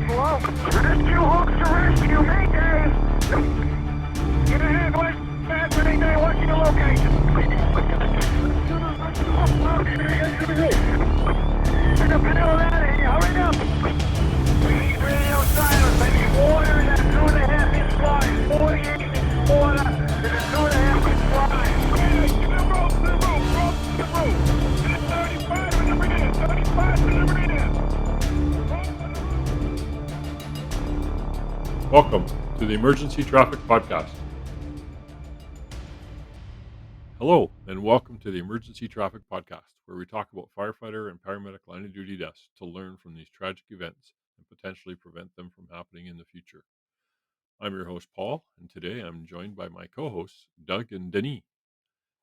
Hello? Rescue hooks to rescue, Mayday! Get ahead, West. Fast Mayday, what's your location? Get the panel out of here, hurry up! We need radio silence, baby. Water in that 2.5-inch line. 48 inch water in a 2.5-inch line. To the rope, to the rope, to the rope. 35 in the rear, 35 in the rear. Welcome to the Emergency Traffic Podcast. Hello, and welcome to the Emergency Traffic Podcast, where we talk about firefighter and paramedic line of duty deaths to learn from these tragic events and potentially prevent them from happening in the future. I'm your host, Paul, and today I'm joined by my co-hosts, Doug and Denis.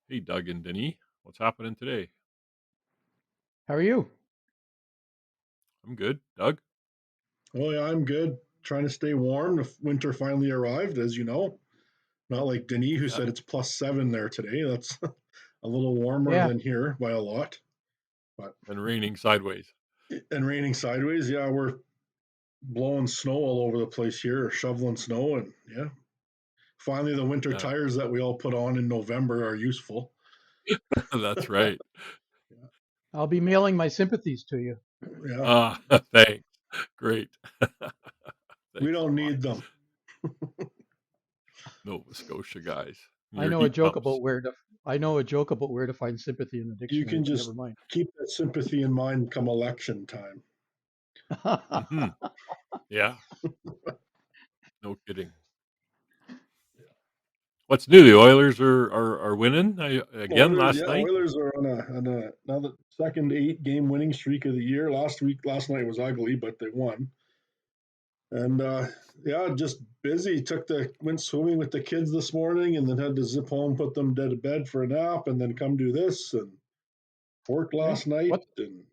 Hey, Doug and Denis, what's happening today? How are you? I'm good. Doug? Oh yeah, I'm good. Trying to stay warm. The winter finally arrived, as you know. Not like Denis, who said it's +7 there today. That's a little warmer Yeah. than here by a lot. And raining sideways. And raining sideways. Yeah, we're blowing snow all over the place here, shoveling snow, and yeah. Finally, the winter Yeah. tires that we all put on in November are useful. That's right. I'll be mailing my sympathies to you. Yeah, Thanks. Great. we Thanks don't a lot. need them. Nova Scotia guys. I Your know a heat joke pumps. about where to find sympathy in the You dictionary. can but just never mind. keep that sympathy in mind come election time. Mhm. Yeah. No kidding. What's new? The Oilers are winning again Oilers, last yeah, night. Oilers are on another second 8-game winning streak of the year. Last night was ugly, but they won. And yeah, just busy. Went swimming with the kids this morning, and then had to zip home, put them to bed for a nap, and then come do this and work last night and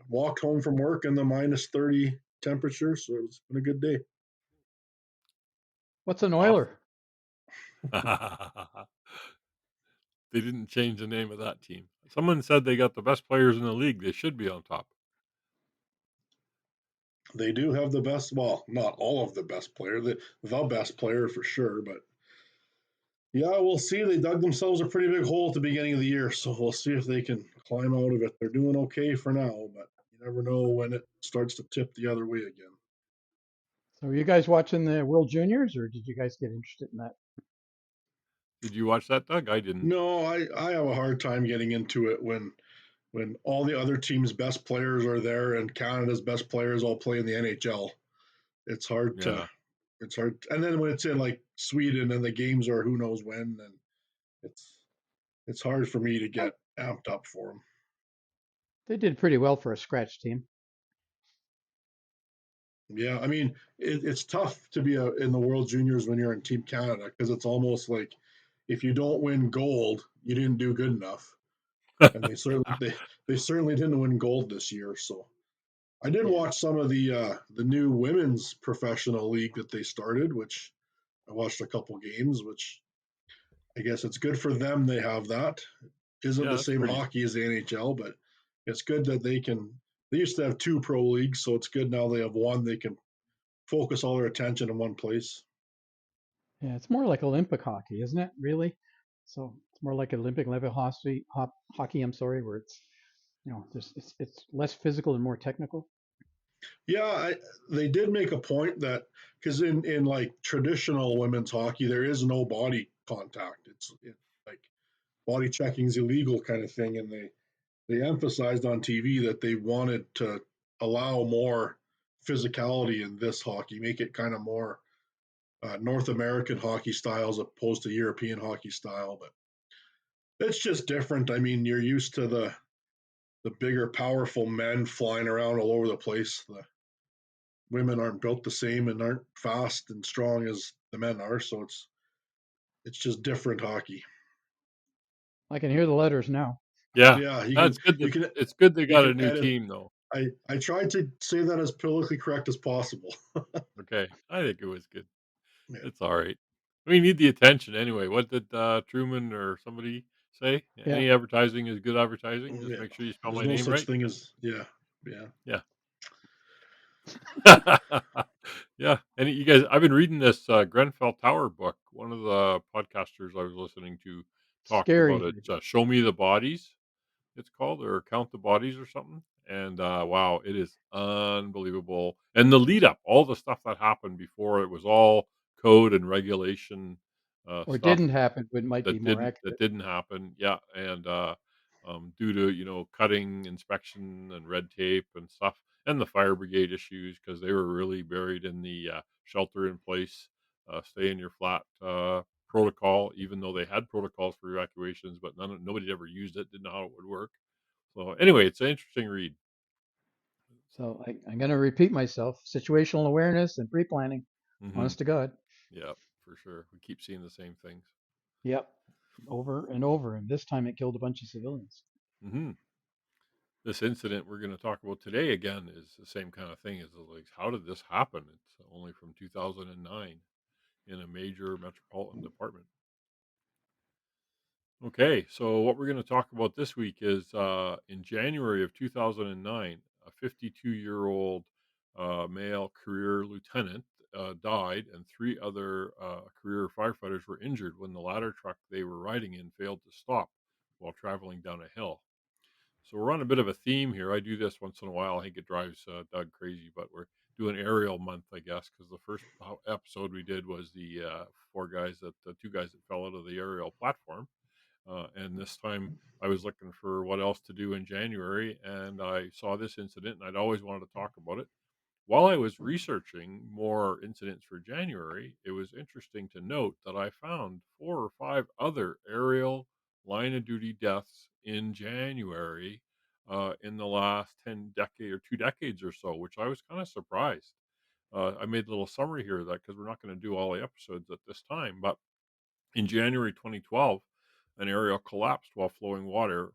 walked home from work in the -30 temperature. So it's been a good day. What's an Oiler? They didn't change the name of that team. Someone said they got the best players in the league. They should be on top. They do have the best, well, not all of the best player, the best player for sure, but yeah, we'll see. They dug themselves a pretty big hole at the beginning of the year, so we'll see if they can climb out of it. They're doing okay for now, but you never know when it starts to tip the other way again. So are you guys watching the World Juniors, or did you guys get interested in that? Did you watch that, Doug? I didn't. No, I have a hard time getting into it when all the other teams' best players are there and Canada's best players all play in the NHL. It's hard Yeah. and then when it's in like Sweden and the games are who knows when, and it's hard for me to get amped up for them. They did pretty well for a scratch team. Yeah, I mean, it's tough to be in the World Juniors when you're in Team Canada because it's almost like if you don't win gold, you didn't do good enough. And they certainly didn't win gold this year. So I did watch some of the new women's professional league that they started, which I watched a couple games, which I guess it's good for them. They have that. Isn't Yeah, the that's same pretty. hockey as the NHL, but it's good that they can. They used to have 2 pro leagues, so it's good now they have one. They can focus all their attention in one place. Yeah, it's more like Olympic hockey, isn't it? Really? So it's more like Olympic level hockey. I'm sorry, where it's it's less physical and more technical. Yeah, they did make a point that because in like traditional women's hockey, there is no body contact. It's like body checking is illegal kind of thing, and they emphasized on TV that they wanted to allow more physicality in this hockey, make it kind of more North American hockey style as opposed to European hockey style. But it's just different. I mean, you're used to the bigger, powerful men flying around all over the place. The women aren't built the same and aren't fast and strong as the men are, so it's just different hockey. I can hear the letters now. Yeah, Yeah, that's good. you can It's good they you got a can new edit. team, though. I tried to say that as politically correct as possible. Okay, I think it was good. Yeah. It's all right. We need the attention anyway. What did Truman or somebody say? Yeah. Any advertising is good advertising. Just Yeah. make sure you spell There's my no name such right. thing as yeah. Yeah. Yeah, and you guys, I've been reading this Grenfell Tower book. One of the podcasters I was listening to talked about Scary. it. Show Me the Bodies, it's called, or Count the Bodies or something. And wow, it is unbelievable. And the lead up, all the stuff that happened before it was all code and regulation Or stuff didn't happen, but might be more that accurate. didn't happen. Yeah, and due to cutting inspection and red tape and stuff, and the fire brigade issues because they were really buried in the shelter in place, stay in your flat protocol. Even though they had protocols for evacuations, but nobody ever used it, didn't know how it would work. So anyway, it's an interesting read. So I'm going to repeat myself: situational awareness and pre-planning. Hmm. Honest to God. Yeah, for sure. We keep seeing the same things. Yep. Over and over, and this time it killed a bunch of civilians. Hmm. This incident we're going to talk about today again is the same kind of thing. Is like, how did this happen? It's only from 2009 in a major metropolitan department. Okay, so what we're going to talk about this week is in January of 2009, a 52-year-old male career lieutenant died, and three other career firefighters were injured when the ladder truck they were riding in failed to stop while traveling down a hill. So we're on a bit of a theme here. I do this once in a while. I think it drives Doug crazy, but we're doing aerial month, I guess, because the first episode we did was the two guys that fell out of the aerial platform. And this time I was looking for what else to do in January, and I saw this incident, and I'd always wanted to talk about it. While I was researching more incidents for January, it was interesting to note that I found 4 or 5 other aerial line of duty deaths in January in the last 2 decades or so, which I was kind of surprised. I made a little summary here of that because we're not going to do all the episodes at this time, but in January 2012, an aerial collapsed while flowing water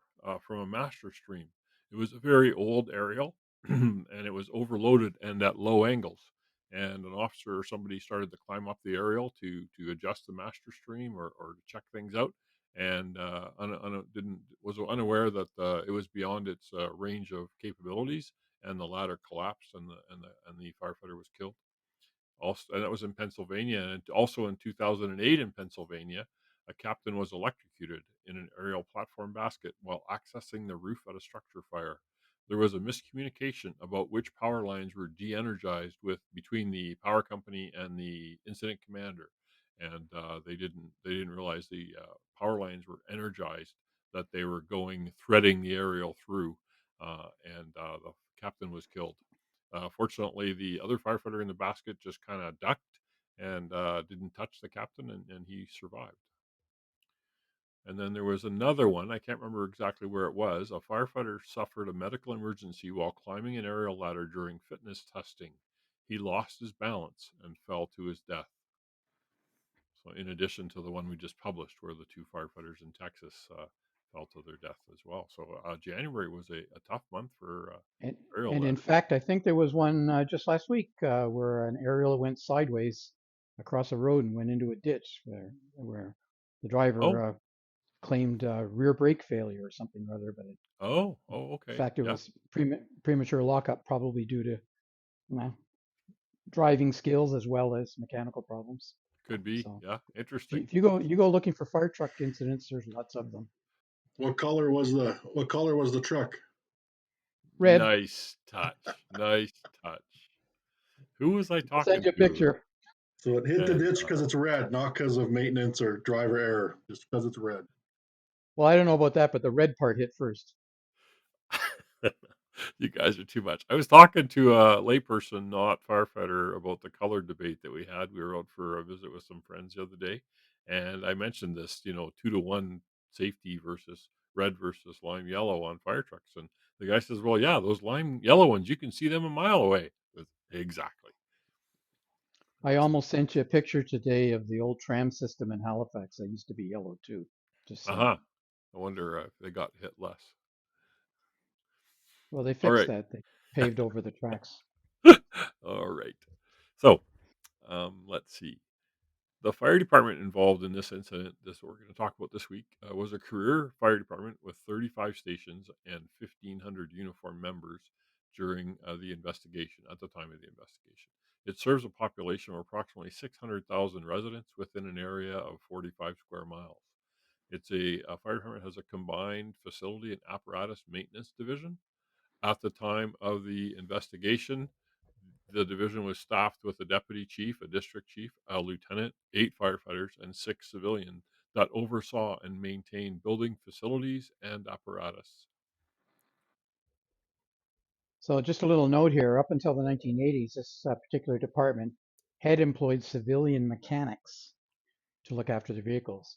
from a master stream. It was a very old aerial and it was overloaded and at low angles. And an officer or somebody started to climb up the aerial to adjust the master stream or to check things out, and didn't was unaware that it was beyond its range of capabilities, and the ladder collapsed, and the firefighter was killed. Also, and that was in Pennsylvania. And also in 2008 in Pennsylvania, a captain was electrocuted in an aerial platform basket while accessing the roof at a structure fire. There was a miscommunication about which power lines were de-energized with between the power company and the incident commander, and they didn't realize the power lines were energized, that they were going threading the aerial through, and the captain was killed. Fortunately, the other firefighter in the basket just kind of ducked and didn't touch the captain, and he survived. And then there was another one. I can't remember exactly where it was. A firefighter suffered a medical emergency while climbing an aerial ladder during fitness testing. He lost his balance and fell to his death. So, in addition to the one we just published, where the 2 firefighters in Texas fell to their death as well. So, January was a tough month for And, aerial and in ladders. fact, I think there was one just last week where an aerial went sideways across a road and went into a ditch where the Oh, driver claimed rear brake failure or something or other. But oh, in okay. fact, it Yeah. was premature lockup, probably due to driving skills as well as mechanical problems. Could be, So yeah. if you, Interesting. if you go looking for fire truck incidents, there's lots of them. What color was the truck? Red. Nice touch. Nice touch. Who was I I'll send talking you a to? picture. So it hit the And ditch because it's red, not because of maintenance or driver error, just because it's red. Well, I don't know about that, but the red part hit first. you guys are too much. I was talking to a layperson, not firefighter, about the color debate that we had. We were out for a visit with some friends the other day, and I mentioned this, 2-to-1 safety versus red versus lime yellow on fire trucks. And the guy says, "Well, yeah, those lime yellow ones, you can see them a mile away." Exactly. I almost sent you a picture today of the old tram system in Halifax. That used to be yellow too. Just Uh saying. huh. I wonder if they got hit less. Well, they All fixed right. that. They paved over the tracks. All right. So, let's see. The fire department involved in this incident, this we're going to talk about this week, was a career fire department with 35 stations and 1,500 uniformed members, during the investigation, at the time of the investigation. It serves a population of approximately 600,000 residents within an area of 45 square miles. A fire department has a combined facility and apparatus maintenance division. At the time of the investigation, the division was staffed with a deputy chief, a district chief, a lieutenant, 8 firefighters, and 6 civilians that oversaw and maintained building facilities and apparatus. So just a little note here, up until the 1980s, this particular department had employed civilian mechanics to look after the vehicles.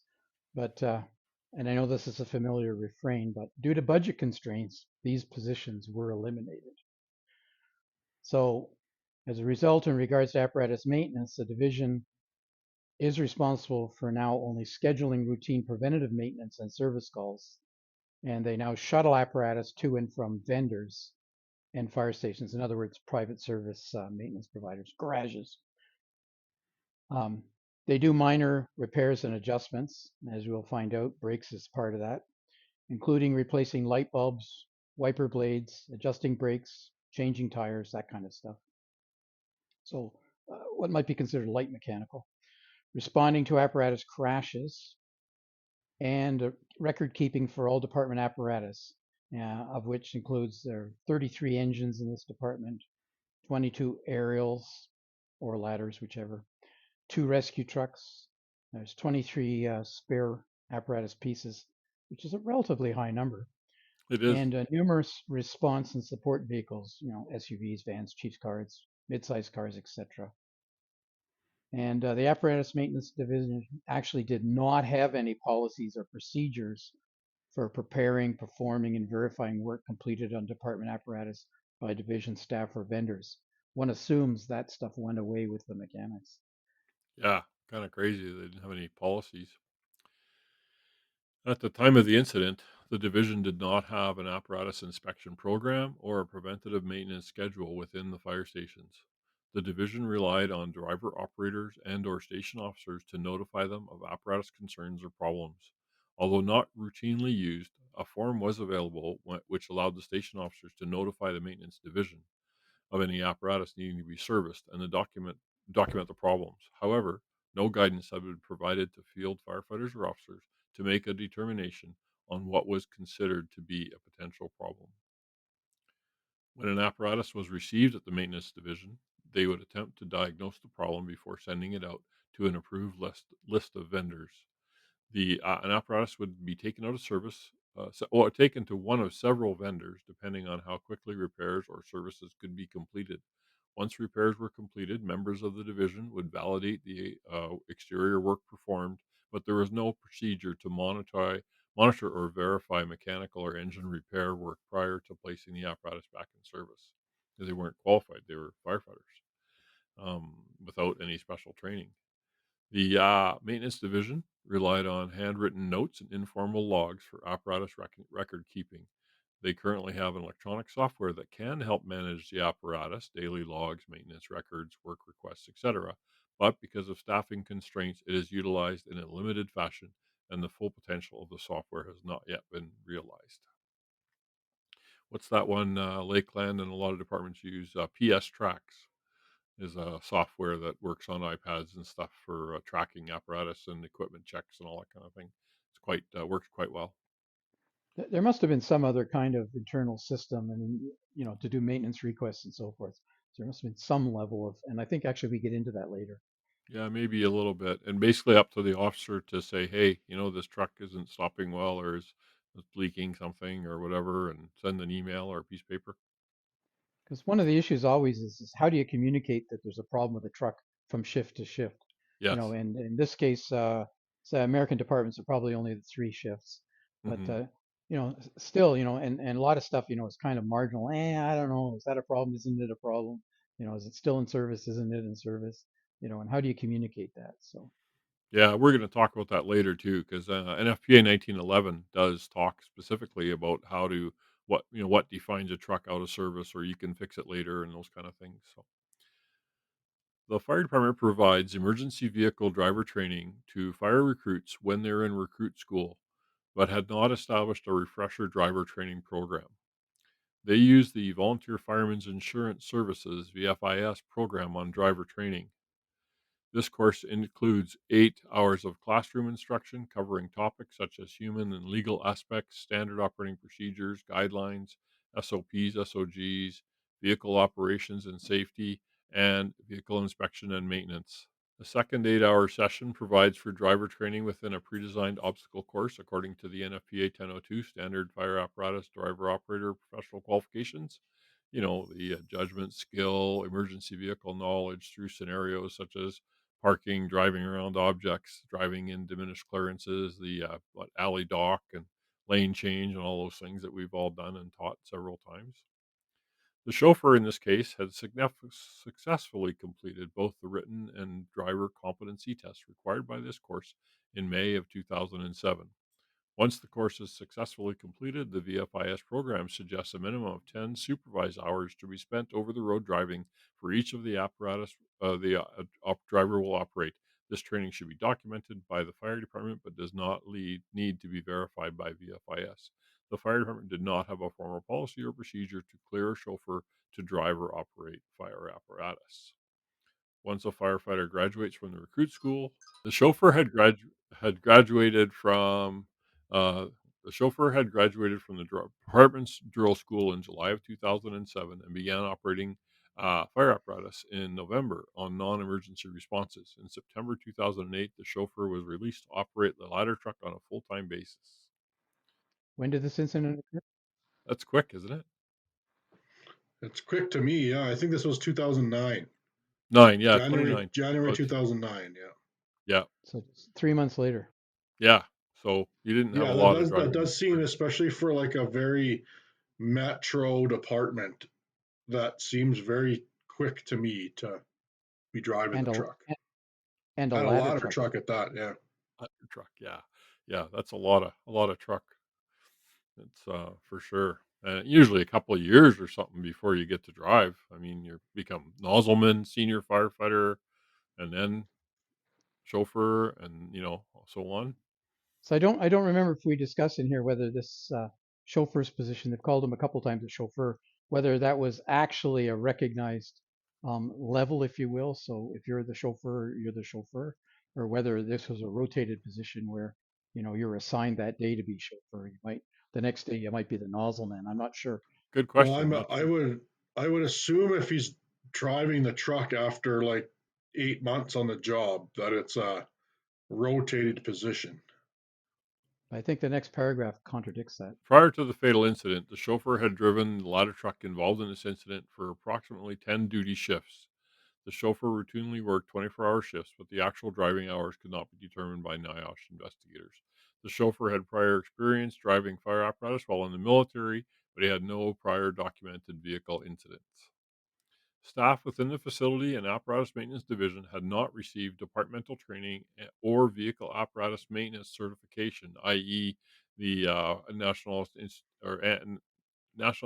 But, and I know this is a familiar refrain, but due to budget constraints, these positions were eliminated. So as a result, in regards to apparatus maintenance, the division is responsible for now only scheduling routine preventative maintenance and service calls. And they now shuttle apparatus to and from vendors and fire stations. In other words, private service maintenance providers, garages. They do minor repairs and adjustments. As we'll find out, brakes is part of that, including replacing light bulbs, wiper blades, adjusting brakes, changing tires, that kind of stuff. So what might be considered light mechanical. Responding to apparatus crashes and record keeping for all department apparatus, of which includes there are 33 engines in this department, 22 aerials or ladders, whichever, 2 rescue trucks. There's 23 spare apparatus pieces, which is a relatively high number, It is. and numerous response and support vehicles, SUVs, vans, chief's cars, mid-sized cars, etc. And the apparatus maintenance division actually did not have any policies or procedures for preparing, performing, and verifying work completed on department apparatus by division staff or vendors. One assumes that stuff went away with the mechanics. Yeah, kind of crazy. They didn't have any policies. At the time of the incident, the division did not have an apparatus inspection program or a preventative maintenance schedule within the fire stations. The division relied on driver operators and or station officers to notify them of apparatus concerns or problems. Although not routinely used, a form was available which allowed the station officers to notify the maintenance division of any apparatus needing to be serviced and document the problems. However, no guidance had been provided to field firefighters or officers to make a determination on what was considered to be a potential problem. When an apparatus was received at the maintenance division, they would attempt to diagnose the problem before sending it out to an approved list of vendors. An apparatus would be taken out of service, or taken to one of several vendors, depending on how quickly repairs or services could be completed. Once repairs were completed, members of the division would validate the exterior work performed, but there was no procedure to monitor or verify mechanical or engine repair work prior to placing the apparatus back in service. Because they weren't qualified; they were firefighters without any special training. The maintenance division relied on handwritten notes and informal logs for apparatus record keeping. They currently have an electronic software that can help manage the apparatus, daily logs, maintenance records, work requests, etc. But because of staffing constraints, it is utilized in a limited fashion, and the full potential of the software has not yet been realized. What's that one? Lakeland and a lot of departments use PS Tracks is a software that works on iPads and stuff for tracking apparatus and equipment checks and all that kind of thing. It's quite works quite well. There must have been some other kind of internal system, and to do maintenance requests and so forth. So there must have been some level of, and I think actually we get into that later. Yeah, maybe a little bit, and basically up to the officer to say, hey, this truck isn't stopping well, or is leaking something, or whatever, and send an email or a piece of paper. Because one of the issues always is how do you communicate that there's a problem with a truck from shift to shift? Yes. And in this case, so American departments are probably only the 3 shifts, but Hmm. still, and a lot of stuff, is kind of marginal. I don't know, is that a problem? Isn't it a problem? Is it still in service? Isn't it in service? And how do you communicate that? So Yeah, we're going to talk about that later too, because NFPA 1911 does talk specifically about what defines a truck out of service, or you can fix it later, and those kind of things. So the fire department provides emergency vehicle driver training to fire recruits when they're in recruit school, but had not established a refresher driver training program. They use the Volunteer Firemen's Insurance Services (VFIS) program on driver training. This course includes 8 hours of classroom instruction covering topics such as human and legal aspects, standard operating procedures, guidelines, SOPs, SOGs, vehicle operations and safety, and vehicle inspection and maintenance. The second 8-hour session provides for driver training within a pre-designed obstacle course according to the NFPA 1002 standard fire apparatus driver operator professional qualifications. The judgment, skill, emergency vehicle knowledge through scenarios such as parking, driving around objects, driving in diminished clearances, the alley dock and lane change, and all those things that we've all done and taught several times. The chauffeur in this case had successfully completed both the written and driver competency tests required by this course in May of 2007. Once the course is successfully completed, the VFIS program suggests a minimum of 10 supervised hours to be spent over the road driving for each of the apparatus driver will operate. This training should be documented by the fire department but does not need to be verified by VFIS. The fire department did not have a formal policy or procedure to clear a chauffeur to drive or operate fire apparatus. Once a firefighter graduates from the recruit school, the chauffeur had graduated from uh, the department's drill school in July of 2007 and began operating fire apparatus in November on non-emergency responses. In September 2008, the chauffeur was released to operate the ladder truck on a full-time basis. When did this incident occur? That's quick, isn't it? It's quick to me. Yeah, I think this was 2009, 9, yeah, January 29. January About 2009. Yeah. Yeah, So it's 3 months later. yeah. So you didn't have Yeah, a that lot of does that driving does seem, experience. especially for like a very metro department, that seems very quick to me to be driving And the a truck and a and a ladder ladder truck. truck at that. Yeah. Truck, yeah. Yeah, that's a lot of truck. It's for sure. Usually a couple of years or something before you get to drive. I mean, you become nozzleman, senior firefighter, and then chauffeur, and so on. So I don't remember if we discussed in here whether this chauffeur's position, they've called him a couple times a chauffeur, whether that was actually a recognized level, if you will. So if you're the chauffeur, or whether this was a rotated position where you're assigned that day to be chauffeur. The next day you might be the nozzleman. I'm not sure. Good Well, question. Not I sure. would assume if he's driving the truck after like 8 months on the job that it's a rotated position. I think the next paragraph contradicts that. Prior to the fatal incident, the chauffeur had driven the ladder truck involved in this incident for approximately 10 duty shifts. The chauffeur routinely worked 24-hour shifts, but the actual driving hours could not be determined by NIOSH investigators. The chauffeur had prior experience driving fire apparatus while in the military, but he had no prior documented vehicle incidents. Staff within the facility and apparatus maintenance division had not received departmental training or vehicle apparatus maintenance certification, i.e., the National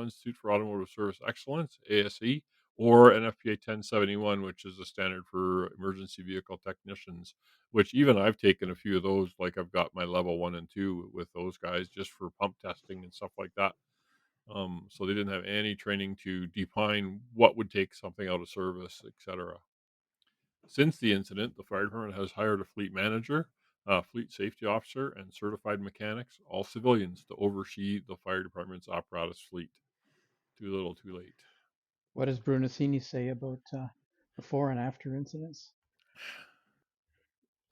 Institute for Automotive Service Excellence (ASE) or NFPA 1071, which is the standard for emergency vehicle technicians. Which even I've taken a few of those, like I've got my level 1 and 2 with those guys just for pump testing and stuff like that. So they didn't have any training to define what would take something out of service, etc. Since the incident, the fire department has hired a fleet manager, a fleet safety officer, and certified mechanics, all civilians, to oversee the fire department's apparatus fleet. Too little, too late. What does Brunacini say about before and after incidents?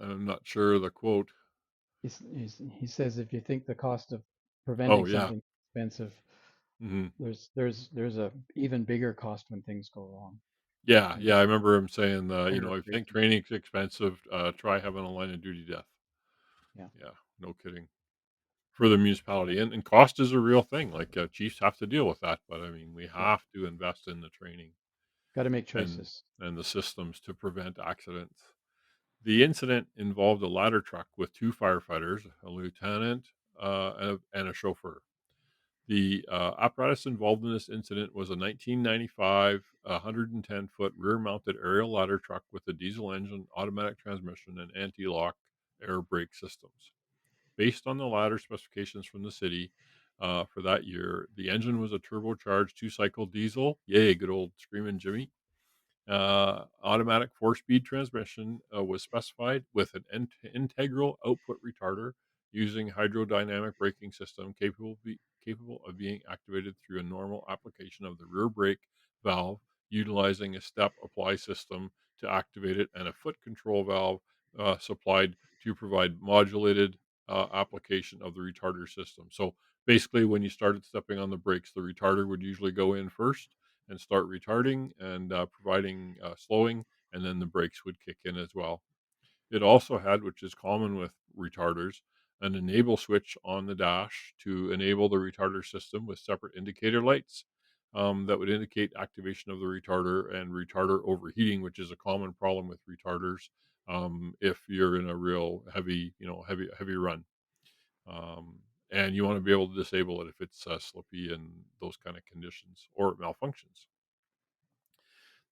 I'm not sure the quote. He says if you think the cost of preventing Oh yeah. something is expensive, hmm there's a even bigger cost when things go wrong. Yeah, I'm yeah. I just remember him saying, if you think paraphrasing. training's expensive, try having a line of duty death. Yeah, Yeah, no kidding. For the municipality, and cost is a real thing. Like chiefs have to deal with that, but I mean, we yeah. have to invest in the training Got to make and choices. the systems to prevent accidents. The incident involved a ladder truck with two firefighters, a lieutenant, and a chauffeur. The apparatus involved in this incident was a 1995 110-foot rear-mounted aerial ladder truck with a diesel engine, automatic transmission, and anti-lock air brake systems. Based on the ladder specifications from the city, for that year. The engine was a turbocharged 2-cycle diesel. Yay, good old Screamin' Jimmy. Automatic 4-speed transmission was specified with an integral output retarder using hydrodynamic braking system capable of being activated through a normal application of the rear brake valve, utilizing a step apply system to activate it, and a foot control valve supplied to provide modulated application of the retarder system. So basically, when you started stepping on the brakes, the retarder would usually go in first and start retarding and providing slowing, and then the brakes would kick in as well. It also had, which is common with retarders, an enable switch on the dash to enable the retarder system with separate indicator lights that would indicate activation of the retarder and retarder overheating, which is a common problem with retarders if you're in a real heavy run. Um, and you want to be able to disable it if it's slippy and those kind of conditions or it malfunctions.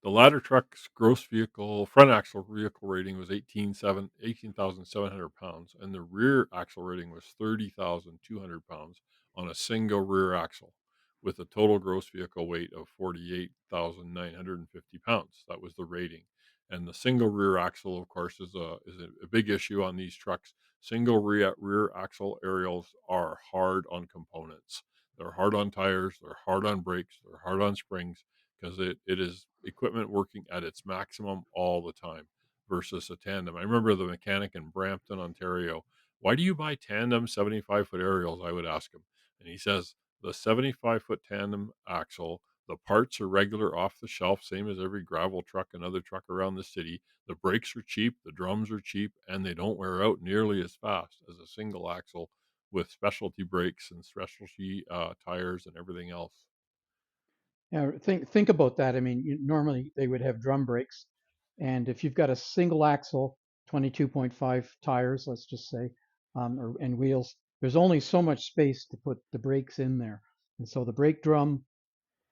The ladder truck's gross vehicle front axle vehicle rating was 18,700 pounds, and the rear axle rating was 30,200 pounds on a single rear axle, with a total gross vehicle weight of 48,950 pounds. That was the rating. And the single rear axle, of course, is a big issue on these trucks. Single rear axle aerials are hard on components. They're hard on tires, they're hard on brakes, they're hard on springs, because it is equipment working at its maximum all the time versus a tandem. I remember the mechanic in Brampton, Ontario. Why do you buy tandem 75-foot aerials? I would ask him. And he says, the 75-foot tandem axle, the parts are regular off the shelf, same as every gravel truck and other truck around the city. The brakes are cheap, the drums are cheap, and they don't wear out nearly as fast as a single axle with specialty brakes and specialty tires and everything else. Yeah, think about that. I mean, normally they would have drum brakes, and if you've got a single axle, 22.5 tires, let's just say, and wheels, there's only so much space to put the brakes in there, and so the brake drum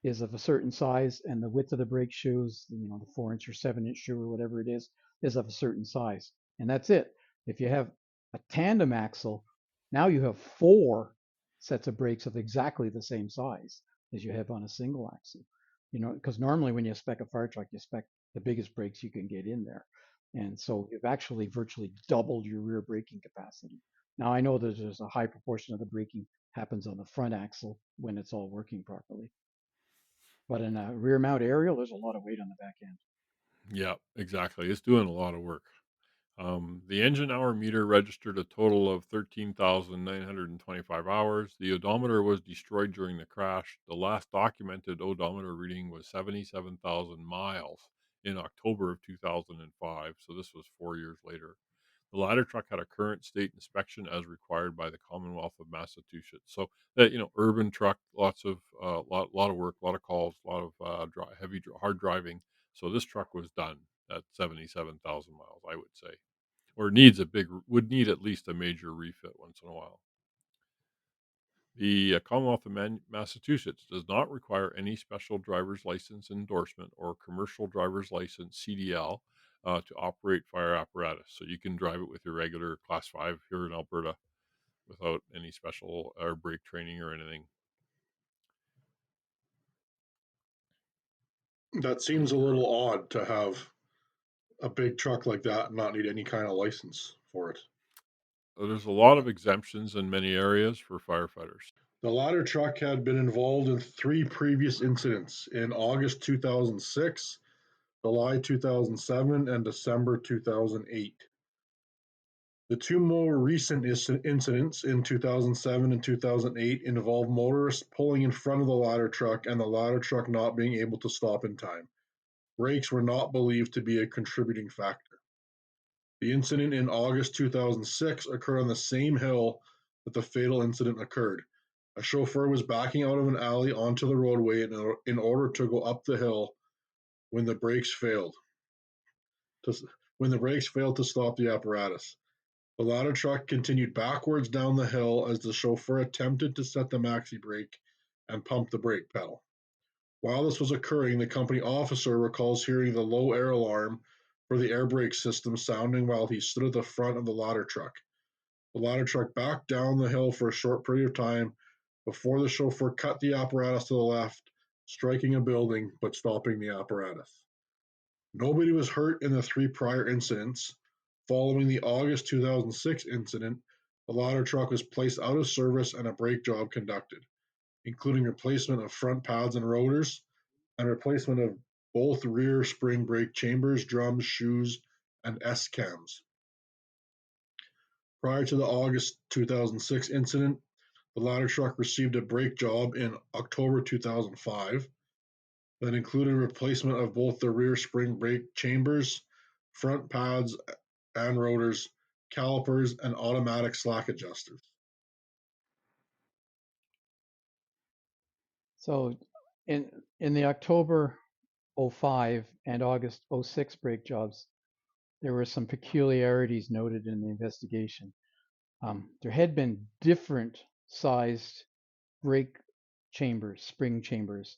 is of a certain size, and the width of the brake shoes, the 4-inch or 7-inch shoe or whatever it is of a certain size, and that's it. If you have a tandem axle, now you have 4 sets of brakes of exactly the same size as you have on a single axle. Because normally when you spec a fire truck, you spec the biggest brakes you can get in there, and so you've actually virtually doubled your rear braking capacity. Now I know that there's a high proportion of the braking happens on the front axle when it's all working properly. But in a rear mount aerial, there's a lot of weight on the back end. Yeah, exactly. It's doing a lot of work. The engine hour meter registered a total of 13,925 hours. The odometer was destroyed during the crash. The last documented odometer reading was 77,000 miles in October of 2005. So this was 4 years later. The ladder truck had a current state inspection as required by the Commonwealth of Massachusetts. So that urban truck, lots of lot of work, a lot of calls, a lot of hard driving. So this truck was done at 77,000 miles, I would say, or would need at least a major refit once in a while. The Commonwealth of Massachusetts does not require any special driver's license endorsement or commercial driver's license CDL to operate fire apparatus. So you can drive it with your regular Class 5 here in Alberta without any special or brake training or anything. That seems a little odd to have a big truck like that and not need any kind of license for it. There's a lot of exemptions in many areas for firefighters. The ladder truck had been involved in 3 previous incidents in August 2006, July 2007, and December 2008. The 2 more recent incidents in 2007 and 2008 involved motorists pulling in front of the ladder truck and the ladder truck not being able to stop in time. Brakes were not believed to be a contributing factor. The incident in August 2006 occurred on the same hill that the fatal incident occurred. A chauffeur was backing out of an alley onto the roadway in order to go up the hill when the brakes failed to stop the apparatus. The ladder truck continued backwards down the hill as the chauffeur attempted to set the maxi brake and pump the brake pedal. While this was occurring, the company officer recalls hearing the low air alarm for the air brake system sounding while he stood at the front of the ladder truck. The ladder truck backed down the hill for a short period of time before the chauffeur cut the apparatus to the left, striking a building but stopping the apparatus. Nobody was hurt in the 3 prior incidents. Following the August 2006 incident, the ladder truck was placed out of service and a brake job conducted, including replacement of front pads and rotors and replacement of both rear spring brake chambers, drums, shoes, and S-cams. Prior to the August 2006 incident, the ladder truck received a brake job in October 2005 that included replacement of both the rear spring brake chambers, front pads and rotors, calipers, and automatic slack adjusters. So in the October 05 and August 06 brake jobs, there were some peculiarities noted in the investigation. There had been different sized brake chambers, spring chambers,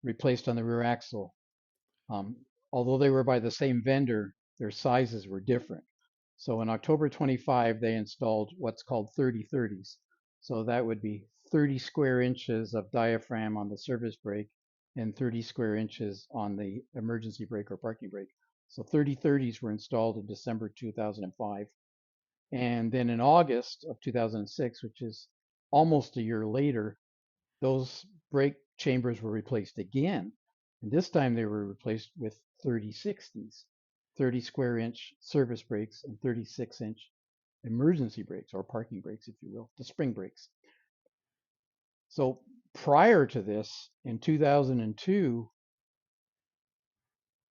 replaced on the rear axle. Although they were by the same vendor, their sizes were different. So in October 25, they installed what's called 30/30s. So that would be 30 square inches of diaphragm on the service brake and 30 square inches on the emergency brake or parking brake. So 30/30s were installed in December 2005. And then in August of 2006, which is almost a year later, those brake chambers were replaced again. And this time they were replaced with 30/60s, 30 square inch service brakes and 36-inch emergency brakes or parking brakes, if you will, the spring brakes. So prior to this, in 2002,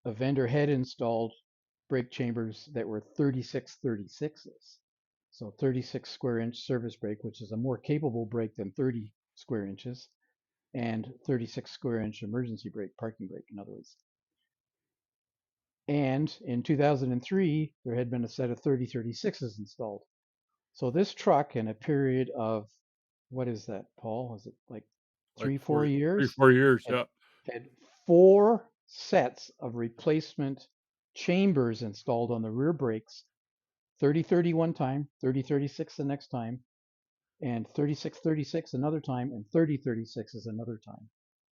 a vendor had installed brake chambers that were 36/36s. So 36 square inch service brake, which is a more capable brake than 30 square inches, and 36 square inch emergency brake, parking brake, in other words. And in 2003, there had been a set of 30/36s installed. So this truck, in a period of, what is that, Paul? Is it like Like 3-4 years? 4 years. Had, Yeah. had 4 sets of replacement chambers installed on the rear brakes, 30/30 one time, 30/36 the next time, and 36/36 another time, and 30/36 is another time.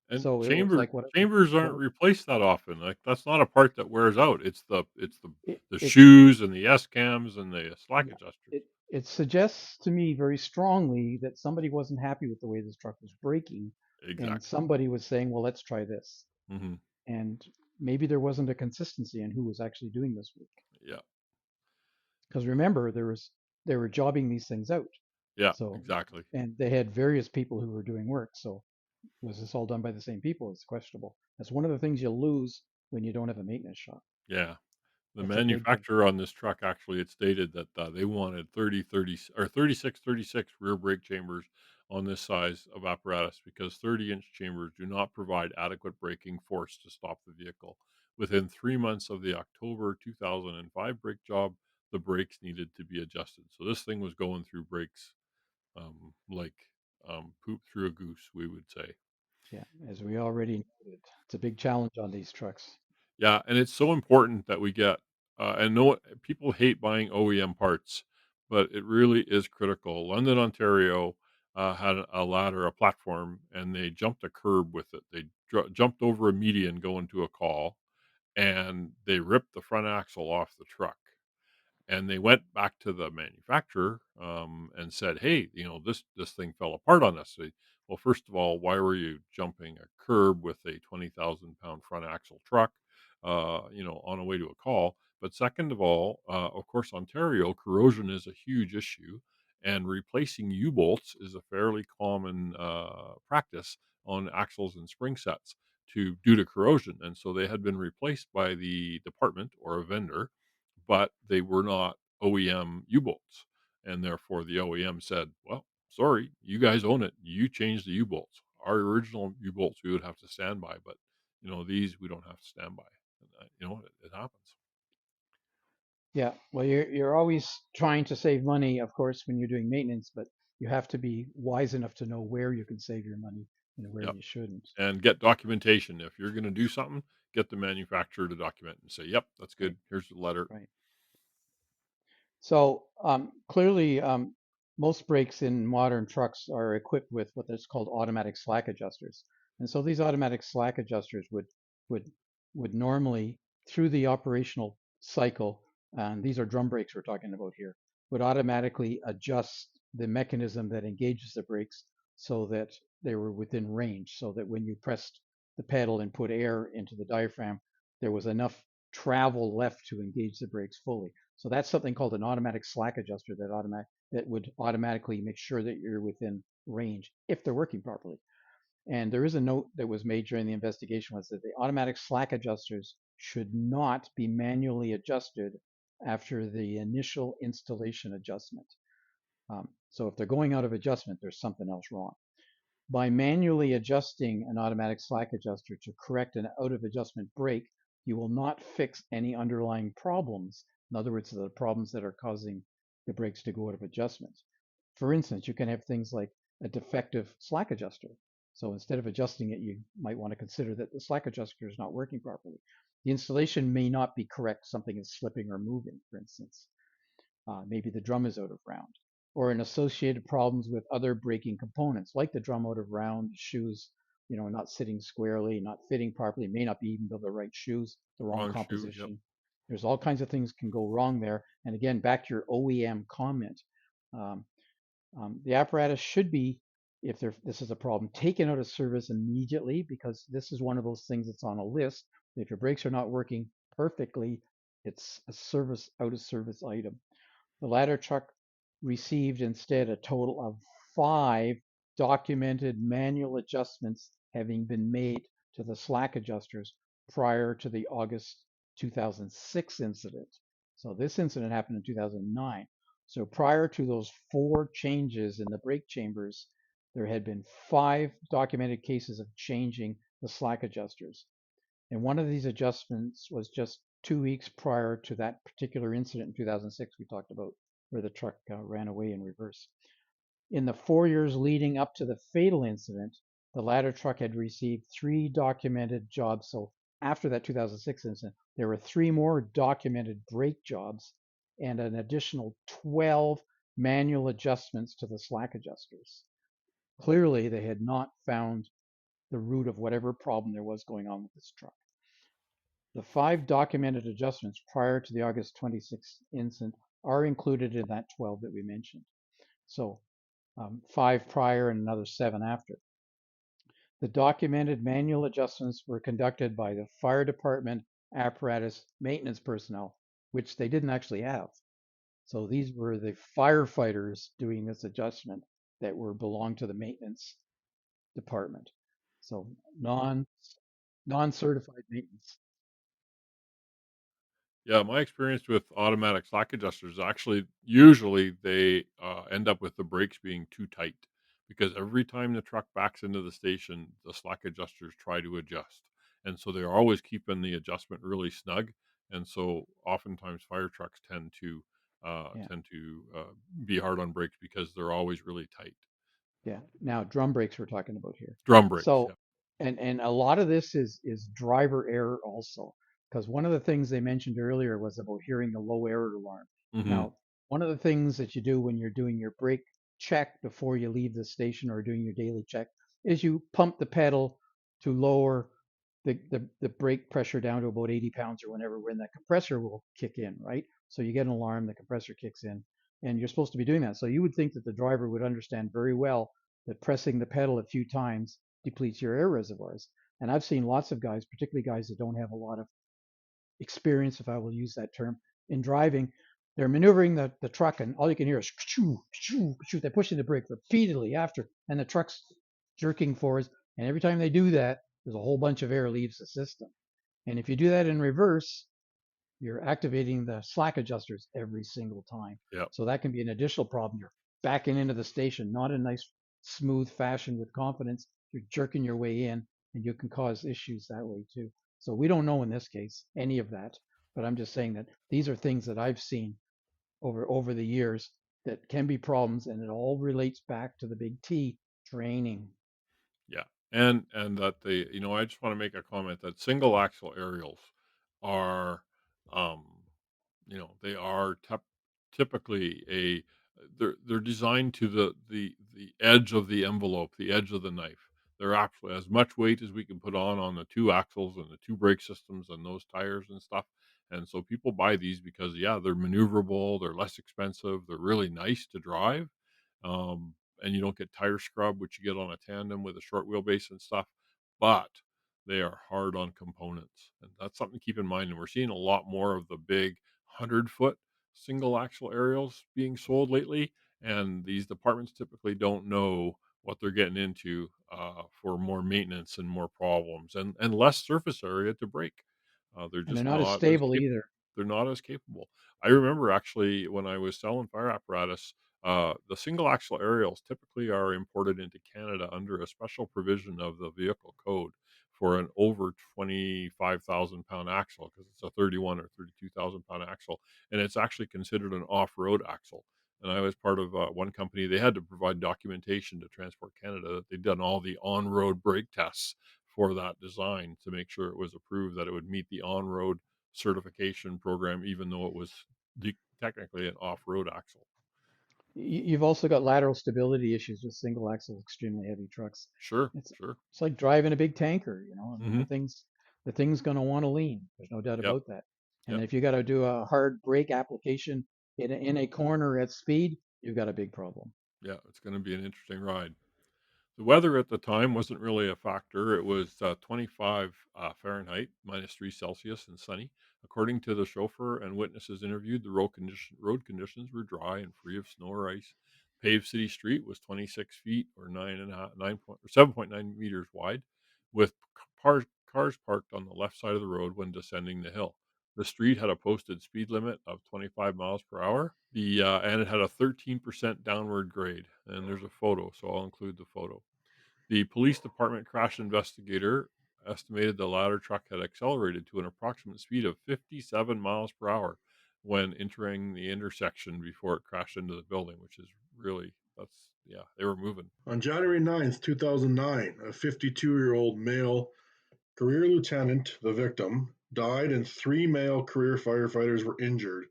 And So it was like chambers aren't what replaced that often. Like that's not a part that wears out. It's the it shoes and the S cams and the slack yeah, adjusters. it suggests to me very strongly that somebody wasn't happy with the way this truck was braking, and Exactly. somebody was saying, "Well, let's try this." Hmm. And maybe there wasn't a consistency in who was actually doing this work. Yeah. Because remember, they were jobbing these things out. Yeah. So, Exactly. and they had various people who were doing work. So, was this all done by the same people? It's questionable. That's one of the things you lose when you don't have a maintenance shop. Yeah. The That's a big thing. manufacturer on this truck actually had stated that they wanted 30/30 or 36/36 rear brake chambers on this size of apparatus because 30-inch chambers do not provide adequate braking force to stop the vehicle. Within 3 months of the October 2005 brake job, the brakes needed to be adjusted. So this thing was going through brakes like poop through a goose, we would say. Yeah, as we already noted, it's a big challenge on these trucks. Yeah, and it's so important that we get and no people hate buying OEM parts, but it really is critical. London, Ontario had a ladder, a platform, and they jumped a curb with it. They jumped over a median going to a call, and they ripped the front axle off the truck. And they went back to the manufacturer and said, "Hey, this thing fell apart on us." Well, first of all, why were you jumping a curb with a 20,000-pound front axle truck, on a way to a call? But second of all, of course, Ontario corrosion is a huge issue, and replacing U-bolts is a fairly common practice on axles and spring sets due to corrosion. And so they had been replaced by the department or a vendor, but they were not OEM U-bolts. And therefore the OEM said, well, sorry, you guys own it. You changed the U-bolts. Our original U-bolts we would have to stand by, but these we don't have to stand by. And, it happens. Yeah, well, you're always trying to save money, of course, when you're doing maintenance, but you have to be wise enough to know where you can save your money and where Yep. you shouldn't. And get documentation. If you're going to do something, get the manufacturer to document and say, yep, that's Right, good. Here's the letter. right. So clearly, most brakes in modern trucks are equipped with what is called automatic slack adjusters. And so these automatic slack adjusters would would normally, through the operational cycle, and these are drum brakes we're talking about here, would automatically adjust the mechanism that engages the brakes so that they were within range, so that when you pressed the pedal and put air into the diaphragm, there was enough travel left to engage the brakes fully. So that's something called an automatic slack adjuster that would automatically make sure that you're within range if they're working properly. And there is a note that was made during the investigation was that the automatic slack adjusters should not be manually adjusted after the initial installation adjustment. So if they're going out of adjustment, there's something else wrong. By manually adjusting an automatic slack adjuster to correct an out of adjustment brake, you will not fix any underlying problems. In other words, the problems that are causing the brakes to go out of adjustment. For instance, you can have things like a defective slack adjuster. So instead of adjusting it, you might want to consider that the slack adjuster is not working properly. The installation may not be correct. Something is slipping or moving, for instance. Maybe the drum is out of round, or in associated problems with other braking components, like the drum out of round, shoes, not sitting squarely, not fitting properly, may not be even the right shoes, the wrong Wrong shoe. Yep. composition. There's all kinds of things can go wrong there. And again, back to your OEM comment, um, the apparatus should be, if this is a problem, taken out of service immediately, because this is one of those things that's on a list. If your brakes are not working perfectly, it's a service out of service item. The ladder truck received instead a total of 5 documented manual adjustments having been made to the slack adjusters prior to the August 2006 incident. So this incident happened in 2009. So prior to those 4 changes in the brake chambers, there had been 5 documented cases of changing the slack adjusters. And one of these adjustments was just 2 weeks prior to that particular incident in 2006 we talked about, where the truck ran away in reverse. In the 4 years leading up to the fatal incident, the ladder truck had received 3 documented jobs. So after that 2006 incident, there were 3 more documented brake jobs and an additional 12 manual adjustments to the slack adjusters. Clearly, they had not found the root of whatever problem there was going on with this truck. The 5 documented adjustments prior to the August 26th incident are included in that 12 that we mentioned. So 5 prior and another 7 after. The documented manual adjustments were conducted by the fire department apparatus maintenance personnel, which they didn't actually have. So these were the firefighters doing this adjustment that belonged to the maintenance department. So non-certified maintenance. Yeah, my experience with automatic slack adjusters, actually, usually they end up with the brakes being too tight because every time the truck backs into the station, the slack adjusters try to adjust. And so they're always keeping the adjustment really snug. And so oftentimes fire trucks Yeah. tend to be hard on brakes because they're always really tight. Yeah. Now drum brakes we're talking about here. Drum brakes, So, yeah. and a lot of this is driver error also, because one of the things they mentioned earlier was about hearing the low error alarm. Hmm. Now, one of the things that you do when you're doing your brake check before you leave the station or doing your daily check is you pump the pedal to lower the brake pressure down to about 80 pounds or whenever when that compressor will kick in, right? So you get an alarm, the compressor kicks in, and you're supposed to be doing that. So you would think that the driver would understand very well that pressing the pedal a few times depletes your air reservoirs. And I've seen lots of guys, particularly guys that don't have a lot of experience, if I will use that term, in driving. They're maneuvering the truck, and all you can hear is shoo, shoo, shoo. They're pushing the brake repeatedly after, and the truck's jerking forwards. And every time they do that, there's a whole bunch of air leaves the system. And if you do that in reverse, you're activating the slack adjusters every single time. Yeah. So that can be an additional problem. You're backing into the station, not in a nice, smooth fashion with confidence. You're jerking your way in, and you can cause issues that way too. So we don't know in this case any of that, but I'm just saying that these are things that I've seen over the years that can be problems, and it all relates back to the big T, training. Yeah, and that I just want to make a comment that single axle aerials are, um, they are typically they're designed to the edge of the envelope, the edge of the knife. They're actually as much weight as we can put on the two axles and the two brake systems and those tires and stuff. And so people buy these because yeah, they're maneuverable, they're less expensive, they're really nice to drive, and you don't get tire scrub, which you get on a tandem with a short wheelbase and stuff. But they are hard on components, and that's something to keep in mind. And we're seeing a lot more of the big 100-foot single axle aerials being sold lately, and these departments typically don't know what they're getting into for more maintenance and more problems and less surface area to brake. They're And they're just not as not as stable capable. either. They're not as capable. I remember actually when I was selling fire apparatus, the single axle aerials typically are imported into Canada under a special provision of the vehicle code for an over 25,000 pound axle because it's a 31 or 32,000 pound axle, and it's actually considered an off-road axle. And I was part of one company. They had to provide documentation to Transport Canada that they'd done all the on-road brake tests for that design to make sure it was approved that it would meet the on-road certification program, even though it was technically an off-road axle. You've also got lateral stability issues with single axle extremely heavy trucks. Sure, It's sure. it's like driving a big tanker, I mean, Hmm. the thing's going to want to lean. There's no doubt Yep, about that. And yep, if you got to do a hard brake application in a corner at speed, you've got a big problem. yeah. It's going to be an interesting ride. The weather at the time wasn't really a factor. It was 25 Fahrenheit, -3 Celsius, and sunny. According to the chauffeur and witnesses interviewed, the road conditions were dry and free of snow or ice. Paved city street was 26 feet or 7.9 meters wide, with cars parked on the left side of the road when descending the hill. The street had a posted speed limit of 25 miles per hour. And it had a 13% downward grade. And there's a photo, so I'll include the photo. The police department crash investigator estimated the ladder truck had accelerated to an approximate speed of 57 miles per hour when entering the intersection before it crashed into the building, which is really, yeah, they were moving. On January 9th, 2009, a 52-year-old male career lieutenant, the victim, died and three male career firefighters were injured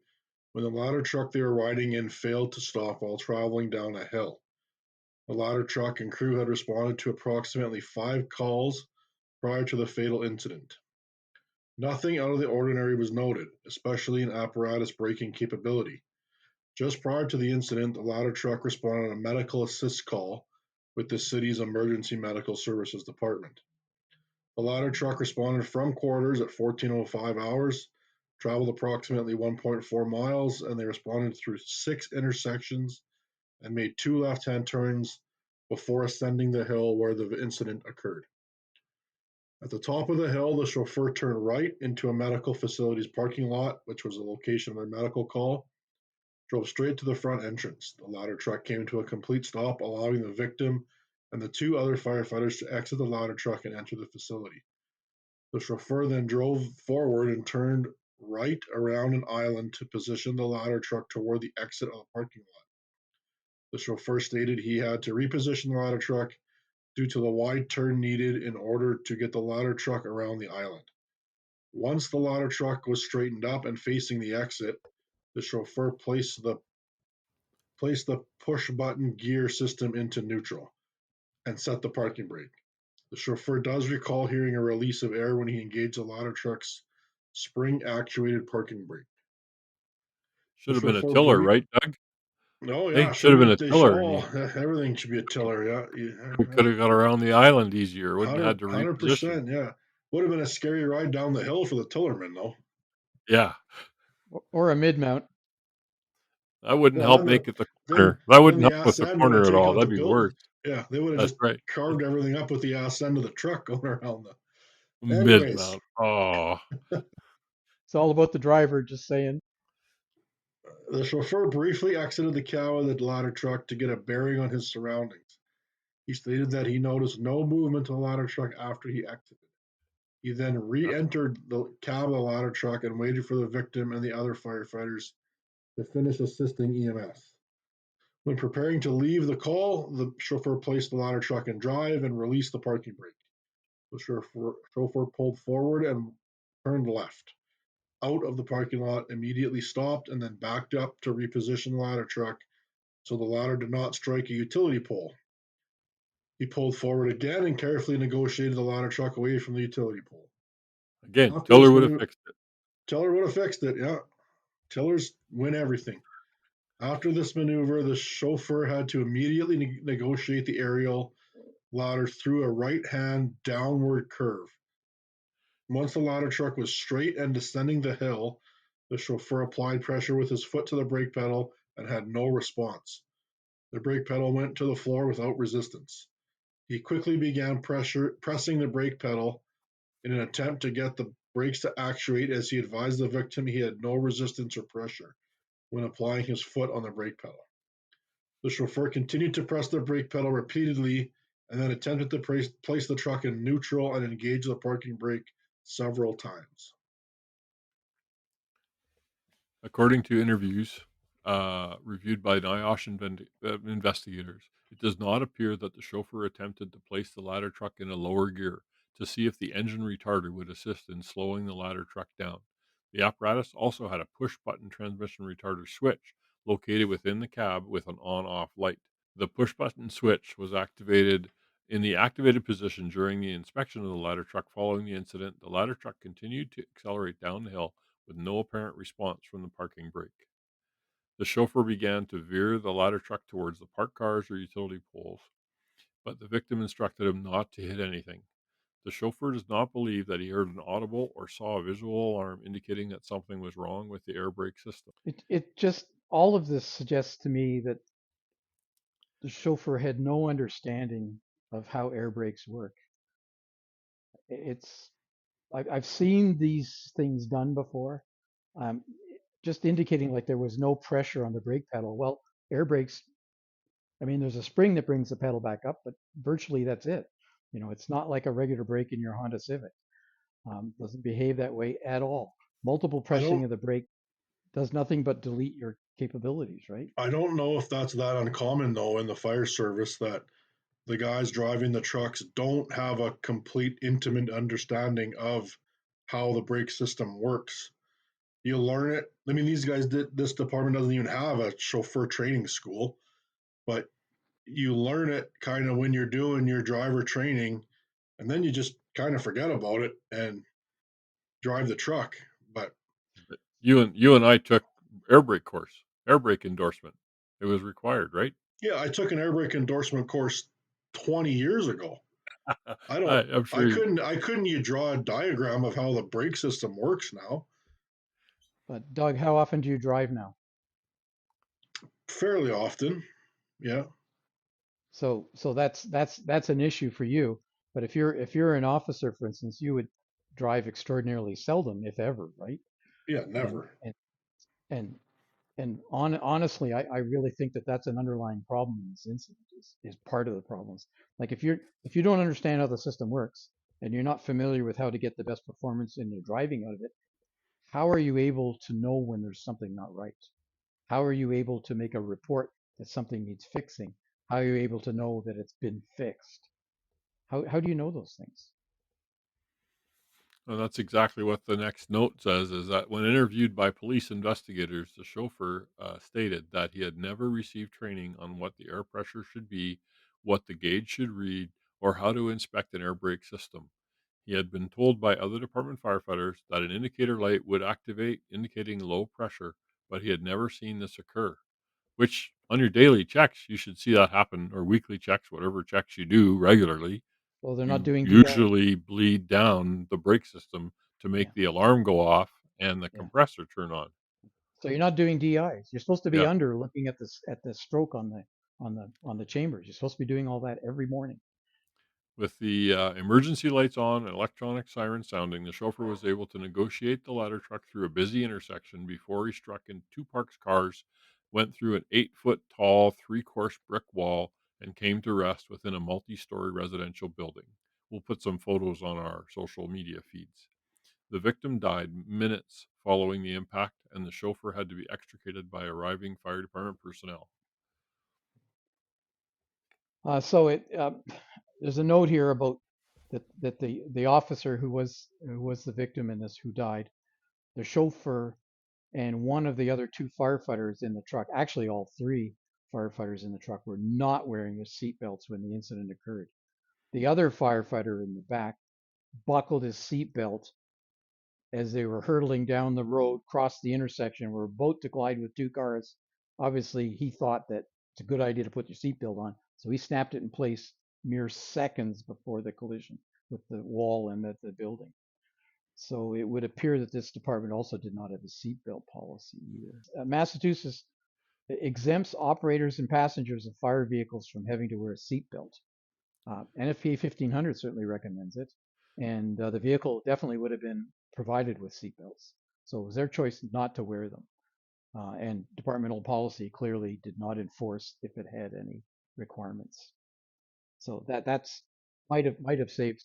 when the ladder truck they were riding in failed to stop while traveling down a hill. The ladder truck and crew had responded to approximately 5 calls prior to the fatal incident. Nothing out of the ordinary was noted, especially in apparatus braking capability. Just prior to the incident, the ladder truck responded on a medical assist call with the city's Emergency Medical Services Department. The ladder truck responded from quarters at 14:05 hours, traveled approximately 1.4 miles, and they responded through 6 intersections and made 2 left-hand turns before ascending the hill where the incident occurred. At the top of the hill, the chauffeur turned right into a medical facility's parking lot, which was the location of their medical call, drove straight to the front entrance. The ladder truck came to a complete stop, allowing the victim and the 2 other firefighters to exit the ladder truck and enter the facility. The chauffeur then drove forward and turned right around an island to position the ladder truck toward the exit of the parking lot. The chauffeur stated he had to reposition the ladder truck due to the wide turn needed in order to get the ladder truck around the island. Once the ladder truck was straightened up and facing the exit, the chauffeur placed the push button gear system into neutral and set the parking brake. The chauffeur does recall hearing a release of air when he engaged the ladder truck's spring actuated parking brake. The Should have been a chauffeur tiller, briefed. right, Doug? Oh, Hey, yeah, should should have been be. a They should tiller, and all, everything should be a tiller. Yeah. we could have got around the island easier. Wouldn't have had to reposition. 100%. Yeah. Would have been a scary ride down the hill for the tillerman, though. Yeah, Or a mid mount. that wouldn't Well, help then make it the then corner. That then wouldn't the help with ass the end when I corner at take all. out the That'd be build. worse. Yeah, they would have That's just right. carved everything up with the ass end of the truck going around the. Mid Anyways, mount. Oh, It's all about the driver, just saying. the chauffeur briefly exited the cab of the ladder truck to get a bearing on his surroundings. He stated that he noticed no movement of the ladder truck after he exited. He then that's re-entered the cab of the ladder truck and waited for the victim and the other firefighters to finish assisting EMS. When preparing to leave the call, the chauffeur placed the ladder truck in drive and released the parking brake. The chauffeur pulled forward and turned left out of the parking lot, immediately stopped, and then backed up to reposition the ladder truck so the ladder did not strike a utility pole. He pulled forward again and carefully negotiated the ladder truck away from the utility pole. Again, After Tiller this would have maneuver, fixed it. Tiller would have fixed it. Yeah, Tillers win everything. After this maneuver, the chauffeur had to immediately negotiate the aerial ladder through a right-hand downward curve. Once the ladder truck was straight and descending the hill, the chauffeur applied pressure with his foot to the brake pedal and had no response. The brake pedal went to the floor without resistance. He quickly began pressing the brake pedal in an attempt to get the brakes to actuate, as he advised the victim he had no resistance or pressure when applying his foot on the brake pedal. The chauffeur continued to press the brake pedal repeatedly and then attempted to place the truck in neutral and engage the parking brake several times. According to interviews reviewed by NIOSH investigators, it does not appear that the chauffeur attempted to place the ladder truck in a lower gear to see if the engine retarder would assist in slowing the ladder truck down. The apparatus also had a push button transmission retarder switch located within the cab with an on off light. The push button switch was activated in the activated position during the inspection of the ladder truck. Following the incident, the ladder truck continued to accelerate down the hill with no apparent response from the parking brake. The chauffeur began to veer the ladder truck towards the parked cars or utility poles, but the victim instructed him not to hit anything. The chauffeur does not believe that he heard an audible or saw a visual alarm indicating that something was wrong with the air brake system. It just, all of this suggests to me that the chauffeur had no understanding of how air brakes work. It's, I've seen these things done before, um, just indicating like there was no pressure on the brake pedal. Well, air brakes, I mean, there's a spring that brings the pedal back up, but virtually that's it. You know, it's not like a regular brake in your Honda Civic. Doesn't behave that way at all. Multiple I pressing don't of the brake does nothing but delete your capabilities, right? I don't know if that's that uncommon though in the fire service that the guys driving the trucks don't have a complete intimate understanding of how the brake system works. You learn it. I mean, these guys did this department doesn't even have a chauffeur training school, but you learn it kind of when you're doing your driver training, and then you just kind of forget about it and drive the truck. But You and I took air brake course, air brake endorsement. It was required, right? yeah, I took an air brake endorsement course 20 years ago. I don't I'm sure you. I couldn't you draw a diagram of how the brake system works now? But Doug, how often do you drive now? Fairly often. Yeah. So that's an issue for you. But if you're an officer, for instance, you would drive extraordinarily seldom, if ever, right? Yeah, And never. and and honestly, I really think that that's an underlying problem in this incident is part of the problems. Like if you don't understand how the system works and you're not familiar with how to get the best performance in your driving out of it, how are you able to know when there's something not right? How are you able to make a report that something needs fixing? How are you able to know that it's been fixed? How do you know those things? And that's exactly what the next note says is that when interviewed by police investigators, the chauffeur stated that he had never received training on what the air pressure should be, what the gauge should read, or how to inspect an air brake system. He had been told by other department firefighters that an indicator light would activate indicating low pressure, but he had never seen this occur. Which on your daily checks, you should see that happen, or weekly checks, whatever checks you do regularly. Well, they're not You doing DI. usually bleed down the brake system to Yeah, make the alarm go off and the yeah. compressor turn on. So you're not doing DIs. You're supposed to be Yeah. under looking at the stroke on the chambers. You're supposed to be doing all that every morning. With the emergency lights on and electronic siren sounding, the chauffeur was able to negotiate the ladder truck through a busy intersection before he struck into two parked cars, went through an 8-foot tall, three-course brick wall, and came to rest within a multi story residential building. We'll put some photos on our social media feeds. The victim died minutes following the impact, and the chauffeur had to be extricated by arriving fire department personnel. So there's a note here about that the officer who was the victim in this, who died, the chauffeur, and one of the other two firefighters in the truck, actually all three firefighters in the truck were not wearing their seatbelts when the incident occurred. The other firefighter in the back buckled his seatbelt as they were hurtling down the road, crossed the intersection, were about to collide with two cars. Obviously, he thought that it's a good idea to put your seatbelt on, so he snapped it in place mere seconds before the collision with the wall and the building. So it would appear that this department also did not have a seatbelt policy either. Massachusetts exempts operators and passengers of fire vehicles from having to wear a seatbelt. NFPA 1500 certainly recommends it, and the vehicle definitely would have been provided with seatbelts. So it was their choice not to wear them. And departmental policy clearly did not enforce if it had any requirements. So that's might have saved.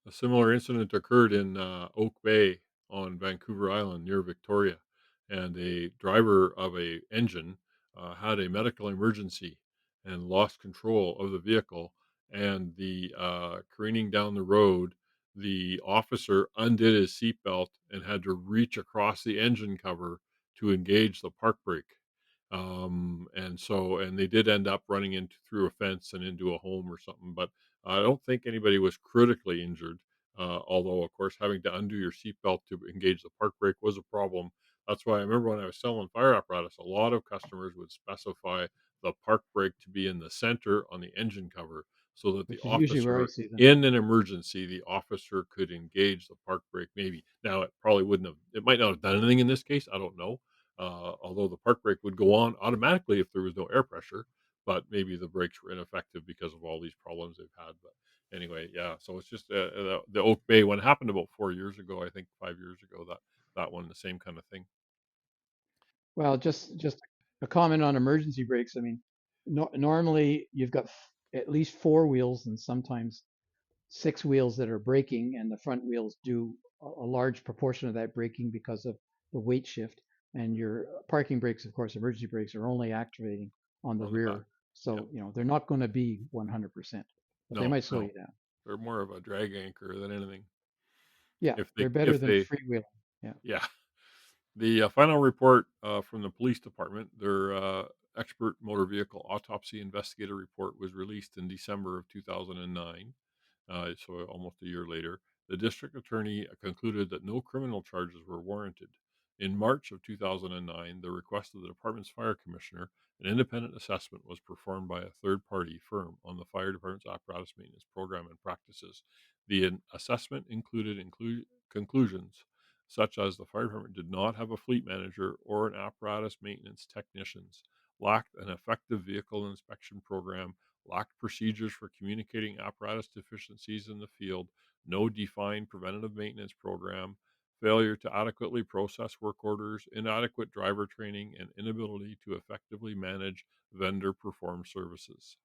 A similar incident occurred in Oak Bay on Vancouver Island near Victoria, and a driver of a engine had a medical emergency and lost control of the vehicle. And the careening down the road, the officer undid his seatbelt and had to reach across the engine cover to engage the park brake. And they did end up running into through a fence and into a home or something, but I don't think anybody was critically injured. Although, of course, having to undo your seatbelt to engage the park brake was a problem. That's why I remember when I was selling fire apparatus, a lot of customers would specify the park brake to be in the center on the engine cover so that the Which is usually where I officer, see them. in an emergency, the officer could engage the park brake. Maybe now it probably wouldn't have, it might not have done anything in this case. I don't know. Although the park brake would go on automatically if there was no air pressure, but maybe the brakes were ineffective because of all these problems they've had. But anyway, yeah. So it's just the Oak Bay one happened about 4 years ago, I think 5 years ago. That one, the same kind of thing. Well, just a comment on emergency brakes. I mean, normally you've got at least four wheels and sometimes six wheels that are braking, and the front wheels do a large proportion of that braking because of the weight shift. And your parking brakes, of course, emergency brakes are only activating on the On the back. rear. Yep. So, they're not going to be 100%, but they No, might slow no, you down. they're more of a drag anchor than anything. Yeah, If they, they're better if than they, freewheeling. Yeah. yeah. The final report from the police department, their expert motor vehicle autopsy investigator report, was released in December of 2009. So almost a year later, the district attorney concluded that no criminal charges were warranted. In March of 2009, the request of the department's fire commissioner, an independent assessment was performed by a third-party firm on the fire department's apparatus maintenance program and practices. The assessment included conclusions such as the fire department did not have a fleet manager or an apparatus maintenance technicians, lacked an effective vehicle inspection program, lacked procedures for communicating apparatus deficiencies in the field, no defined preventative maintenance program, failure to adequately process work orders, inadequate driver training, and inability to effectively manage vendor performed services.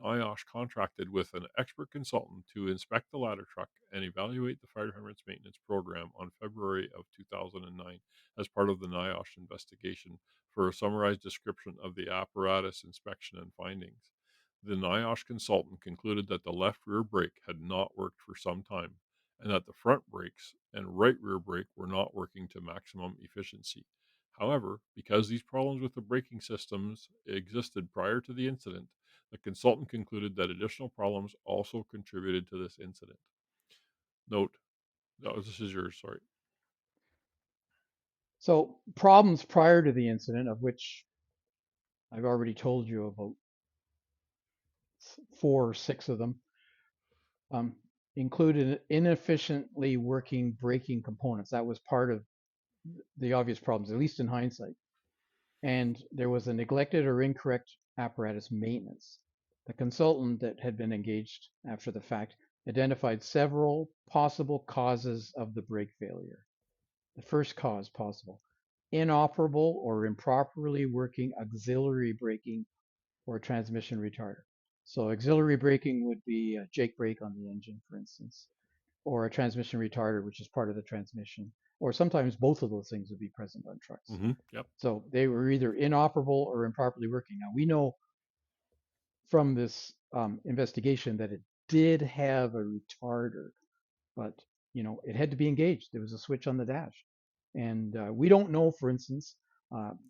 NIOSH contracted with an expert consultant to inspect the ladder truck and evaluate the fire department's maintenance program on February of 2009 as part of the NIOSH investigation for a summarized description of the apparatus inspection and findings. The NIOSH consultant concluded that the left rear brake had not worked for some time and that the front brakes and right rear brake were not working to maximum efficiency. However, because these problems with the braking systems existed prior to the incident, the consultant concluded that additional problems also contributed to this incident. Note, this is yours, sorry. So problems prior to the incident, of which I've already told you about four or six of them, included inefficiently working braking components. That was part of the obvious problems, at least in hindsight. And there was a neglected or incorrect apparatus maintenance. The consultant that had been engaged after the fact identified several possible causes of the brake failure. The first cause possible: inoperable or improperly working auxiliary braking or transmission retarder. So auxiliary braking would be a jake brake on the engine, for instance, or a transmission retarder, which is part of the transmission, or sometimes both of those things would be present on trucks. Yep. So they were either inoperable or improperly working. Now we know from this investigation that it did have a retarder, but it had to be engaged. There was a switch on the dash, and we don't know. For instance,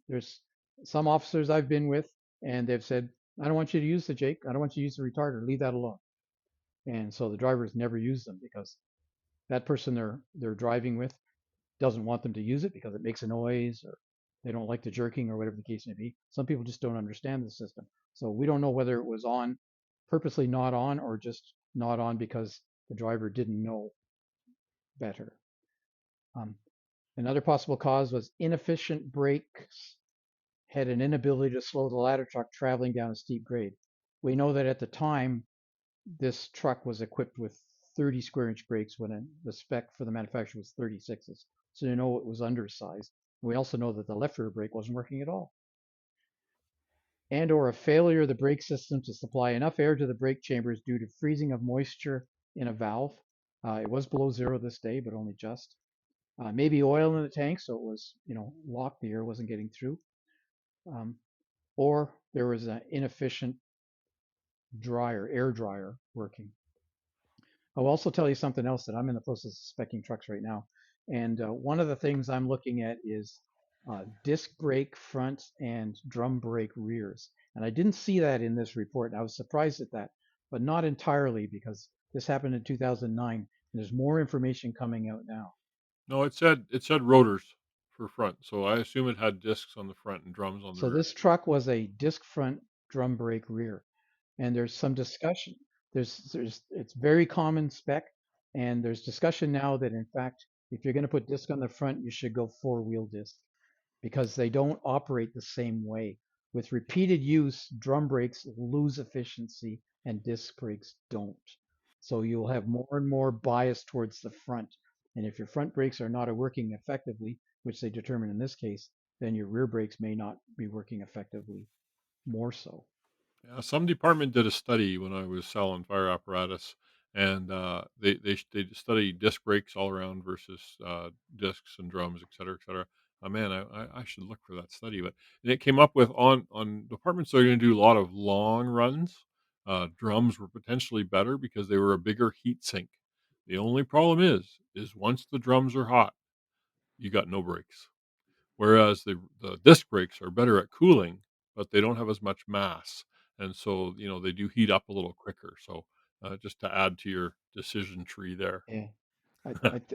there's Some officers I've been with, and they've said, I don't want you to use the Jake. I don't want you to use the retarder. Leave that alone. And so the drivers never use them because that person they're driving with doesn't want them to use it because it makes a noise or they don't like the jerking or whatever the case may be. Some people just don't understand the system. So we don't know whether it was on purposely not on or just not on because the driver didn't know better. Um, Another possible cause was inefficient brakes had an inability to slow the ladder truck traveling down a steep grade. We know that at the time, this truck was equipped with 30 square inch brakes when the spec for the manufacturer was 36s. So you know it was undersized. We also know that the left rear brake wasn't working at all. And or a failure of the brake system to supply enough air to the brake chambers due to freezing of moisture in a valve. It was below zero this day, but only just. Maybe oil in the tank, so it was, locked, the air wasn't getting through. Or there was an inefficient air dryer working. I'll also tell you something else that I'm in the process of specing trucks right now. And one of the things I'm looking at is disc brake fronts and drum brake rears. And I didn't see that in this report. And I was surprised at that, but not entirely because this happened in 2009 and there's more information coming out now. No, it said rotors for front, so I assume it had discs on the front and drums on the So rear. this truck was a disc front drum brake rear. And there's some discussion. It's very common spec, and there's discussion now that in fact, if you're going to put disc on the front, you should go four-wheel disc because they don't operate the same way. With repeated use, drum brakes lose efficiency and disc brakes don't. So you'll have more and more bias towards the front. And if your front brakes are not working effectively, which they determine in this case, then your rear brakes may not be working effectively more so. Yeah, some department did a study when I was selling fire apparatus, and they studied disc brakes all around versus discs and drums, et cetera, et cetera. Man, I should look for that study. But and it came up with on departments that are going to do a lot of long runs. Drums were potentially better because they were a bigger heat sink. The only problem is once the drums are hot, you got no brakes. Whereas the disc brakes are better at cooling, but they don't have as much mass, and so, they do heat up a little quicker, so, just to add to your decision tree there. Yeah.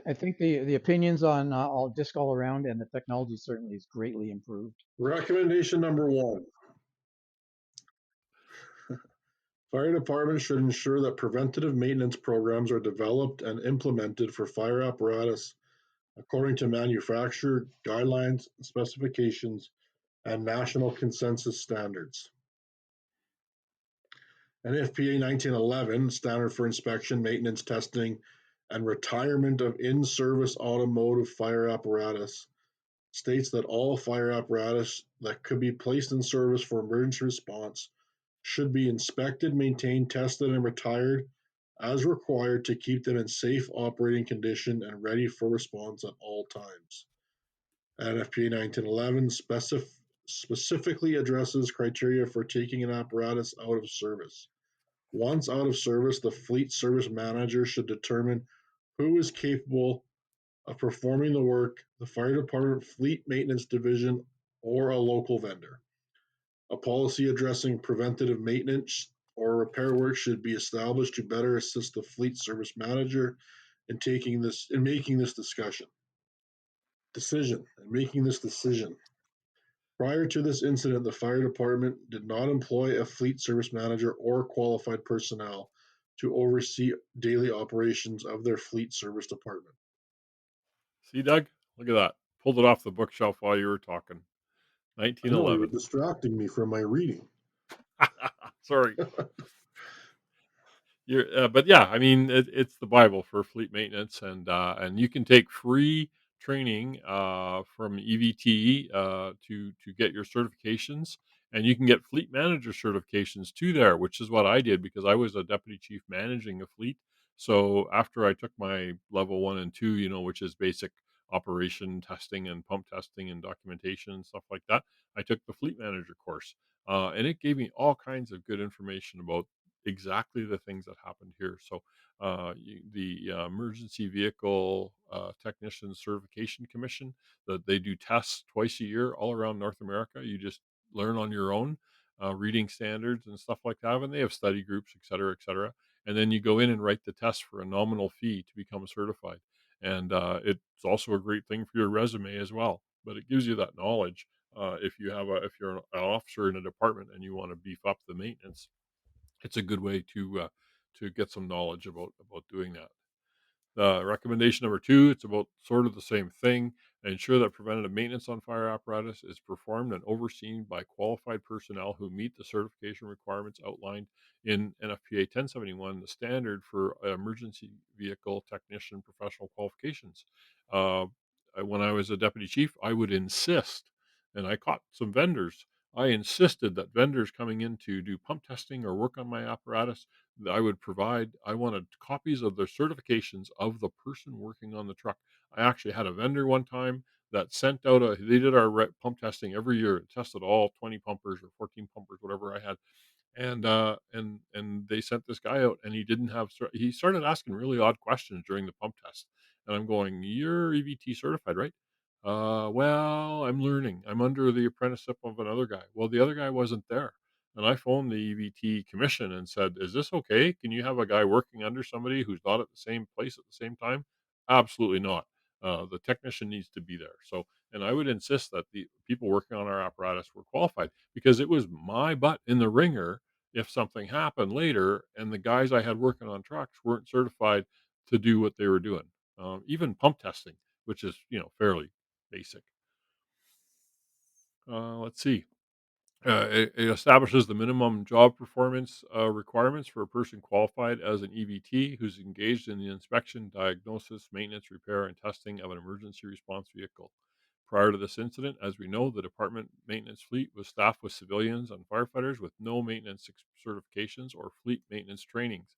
I think the opinions on all disc all around and the technology certainly is greatly improved. Recommendation number one. Fire departments should ensure that preventative maintenance programs are developed and implemented for fire apparatus according to manufacturer guidelines, specifications, and national consensus standards. NFPA 1911, Standard for Inspection, Maintenance, Testing, and Retirement of In-Service Automotive Fire Apparatus, states that all fire apparatus that could be placed in service for emergency response should be inspected, maintained, tested, and retired as required to keep them in safe operating condition and ready for response at all times. NFPA 1911 specifically addresses criteria for taking an apparatus out of service. Once out of service, the fleet service manager should determine who is capable of performing the work, the fire department, fleet maintenance division, or a local vendor. A policy addressing preventative maintenance or repair work should be established to better assist the fleet service manager in making this decision. Prior to this incident, the fire department did not employ a fleet service manager or qualified personnel to oversee daily operations of their fleet service department. See, Doug? Look at that. Pulled it off the bookshelf while you were talking. I know you're 1911. distracting me from my reading. Sorry. But yeah, I mean, it's the Bible for fleet maintenance, and you can take free training from EVT to get your certifications, and you can get fleet manager certifications too there, which is what I did because I was a deputy chief managing a fleet. So after I took my level 1 and 2, which is basic operation testing and pump testing and documentation and stuff like that, I took the fleet manager course, and it gave me all kinds of good information about exactly the things that happened here. So, the Emergency Vehicle Technician Certification Commission, that they do tests twice a year all around North America. You just learn on your own, reading standards and stuff like that. And they have study groups, et cetera, et cetera. And then you go in and write the test for a nominal fee to become certified. And it's also a great thing for your resume as well. But it gives you that knowledge if you're an officer in a department and you want to beef up the maintenance. It's a good way to get some knowledge about doing that. Recommendation number two, it's about sort of the same thing. Ensure that preventative maintenance on fire apparatus is performed and overseen by qualified personnel who meet the certification requirements outlined in NFPA 1071, the standard for emergency vehicle technician professional qualifications. Uh, when I was a deputy chief, I would insist, and I caught some vendors. I insisted that vendors coming in to do pump testing or work on my apparatus, that I wanted copies of their certifications of the person working on the truck. I actually had a vendor one time that sent out they did our pump testing every year, tested all 20 pumpers or 14 pumpers, whatever I had. And they sent this guy out and he started asking really odd questions during the pump test. And I'm going, "You're EVT certified, right?" Well, I'm learning. I'm under the apprenticeship of another guy. Well, the other guy wasn't there. And I phoned the EVT commission and said, "Is this okay? Can you have a guy working under somebody who's not at the same place at the same time?" Absolutely not. The technician needs to be there. So, and I would insist that the people working on our apparatus were qualified, because it was my butt in the ringer if something happened later and the guys I had working on trucks weren't certified to do what they were doing. Even pump testing, which is, fairly basic. Let's see. It establishes the minimum job performance requirements for a person qualified as an EVT who's engaged in the inspection, diagnosis, maintenance, repair, and testing of an emergency response vehicle. Prior to this incident, as we know, the department maintenance fleet was staffed with civilians and firefighters with no maintenance certifications or fleet maintenance trainings.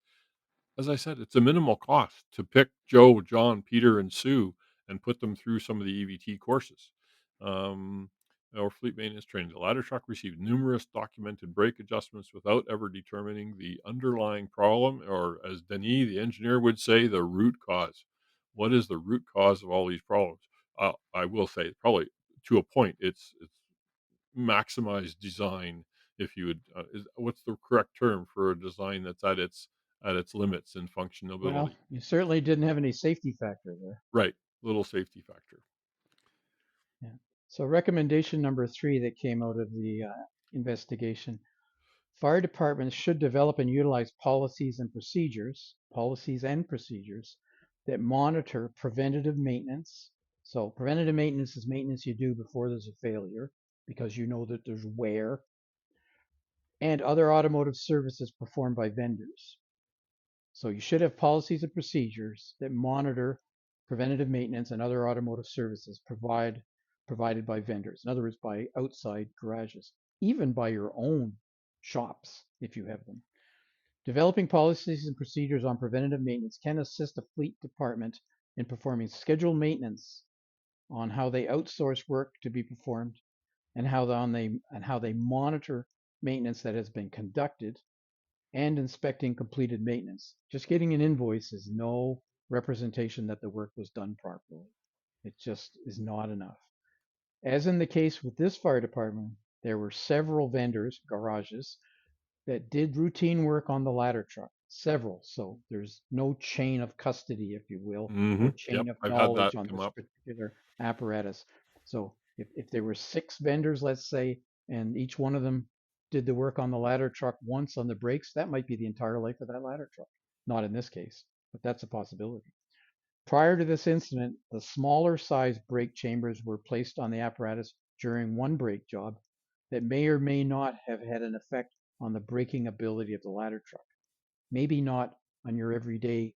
As I said, it's a minimal cost to pick Joe, John, Peter, and Sue and put them through some of the EVT courses, um, or fleet maintenance training. The ladder truck received numerous documented brake adjustments without ever determining the underlying problem, or as Denis, the engineer, would say, the root cause. What is the root cause of all these problems? I will say, probably to a point, it's maximize design. If you would, what's the correct term for a design that's at its limits in Well, functionality? you certainly didn't have any safety factor there. Right, little safety factor. Yeah. So recommendation number three that came out of the investigation: fire departments should develop and utilize policies and procedures that monitor preventative maintenance. So preventative maintenance is maintenance you do before there's a failure because you know that there's wear, and other automotive services performed by vendors. So you should have policies and procedures that monitor preventative maintenance and other automotive services provided by vendors. In other words, by outside garages, even by your own shops if you have them. Developing policies and procedures on preventative maintenance can assist a fleet department in performing scheduled maintenance on how they outsource work to be performed and how they monitor maintenance that has been conducted and inspecting completed maintenance. Just getting an invoice is no representation that the work was done properly. It just is not enough. As in the case with this fire department, there were several vendors, garages, that did routine work on the ladder truck, several. So there's no chain of custody, if you will, or Yep, chain of I've had knowledge that on come this up. particular apparatus. So if there were six vendors, let's say, and each one of them did the work on the ladder truck once on the brakes, that might be the entire life of that ladder truck. Not in this case, but that's a possibility. Prior to this incident, the smaller size brake chambers were placed on the apparatus during one brake job that may or may not have had an effect on the braking ability of the ladder truck. Maybe not on your everyday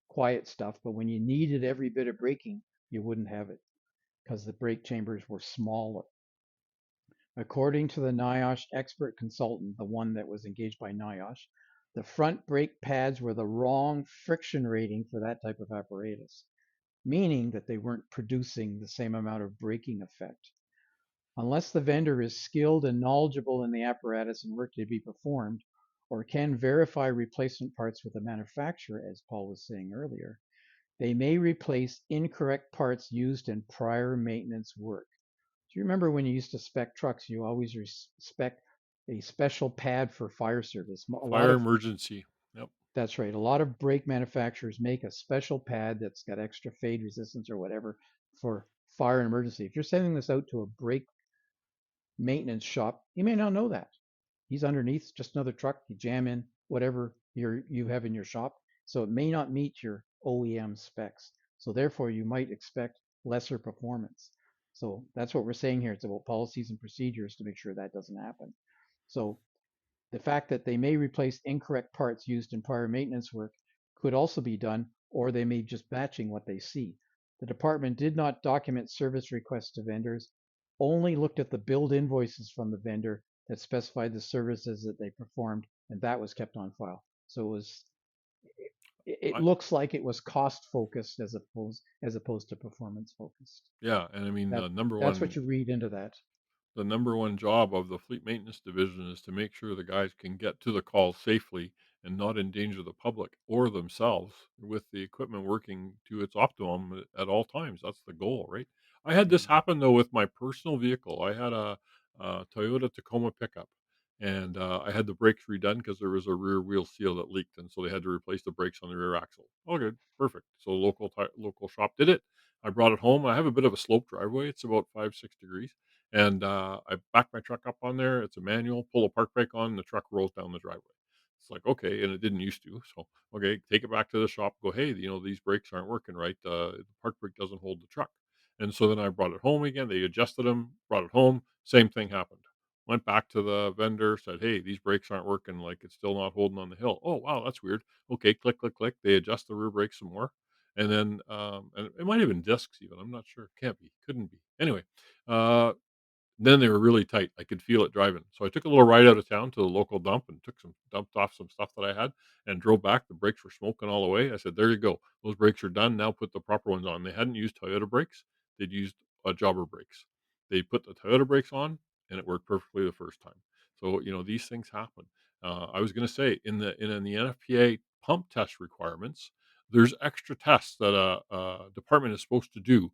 quiet stuff, but when you needed every bit of braking, you wouldn't have it because the brake chambers were smaller. According to the NIOSH expert consultant, the one that was engaged by NIOSH, the front brake pads were the wrong friction rating for that type of apparatus, meaning that they weren't producing the same amount of braking effect. Unless the vendor is skilled and knowledgeable in the apparatus and work to be performed, or can verify replacement parts with the manufacturer, as Paul was saying earlier, they may replace incorrect parts used in prior maintenance work. Do you remember when you used to spec trucks, you always spec a special pad for fire service? A lot Fire of emergency. Yep. That's right. A lot of brake manufacturers make a special pad that's got extra fade resistance or whatever for fire and emergency. If you're sending this out to a brake maintenance shop, he may not know that. He's underneath just another truck. You jam in whatever you have in your shop. So it may not meet your OEM specs. So therefore you might expect lesser performance. So that's what we're saying here. It's about policies and procedures to make sure that doesn't happen. So the fact that they may replace incorrect parts used in prior maintenance work could also be done, or they may just batching what they see. The department did not document service requests to vendors, only looked at the billed invoices from the vendor that specified the services that they performed, and that was kept on file. So it I, looks like it was cost focused as opposed to performance focused. yeah, and I mean That the number that's what one you read into that. the number one job of the fleet maintenance division is to make sure the guys can get to the call safely and not endanger the public or themselves with the equipment working to its optimum at all times. That's the goal, right? I had this Mhm. happen though with my personal vehicle. I had a Toyota Tacoma pickup, and I had the brakes redone because there was a rear wheel seal that leaked, and so they had to replace the brakes on the rear axle. Oh, good, perfect. So local shop did it. I brought it home. I have a bit of a slope driveway. It's about 5-6 degrees, and I back my truck up on there. It's a manual. Pull a park brake on, and the truck rolls down the driveway. It's like okay, and it didn't used to. So okay, take it back to the shop. Go, hey, these brakes aren't working right. The park brake doesn't hold the truck. And so then I brought it home again. They adjusted them. Brought it home. Same thing happened. Went back to the vendor. Said, hey, these brakes aren't working. Like it's still not holding on the hill. Oh wow, that's weird. Okay, click click click. They adjust the rear brakes some more. And then, and it might have been discs even. I'm not sure. Can't be. Couldn't be. Anyway, uh, then they were really tight. I could feel it driving. So I took a little ride out of town to the local dump and dumped off some stuff that I had and drove back. The brakes were smoking all the way. I said, there you go. Those brakes are done. Now put the proper ones on. They hadn't used Toyota brakes. They'd used jobber brakes. They put the Toyota brakes on and it worked perfectly the first time. So, these things happen. I was going to say in the NFPA pump test requirements, there's extra tests that a department is supposed to do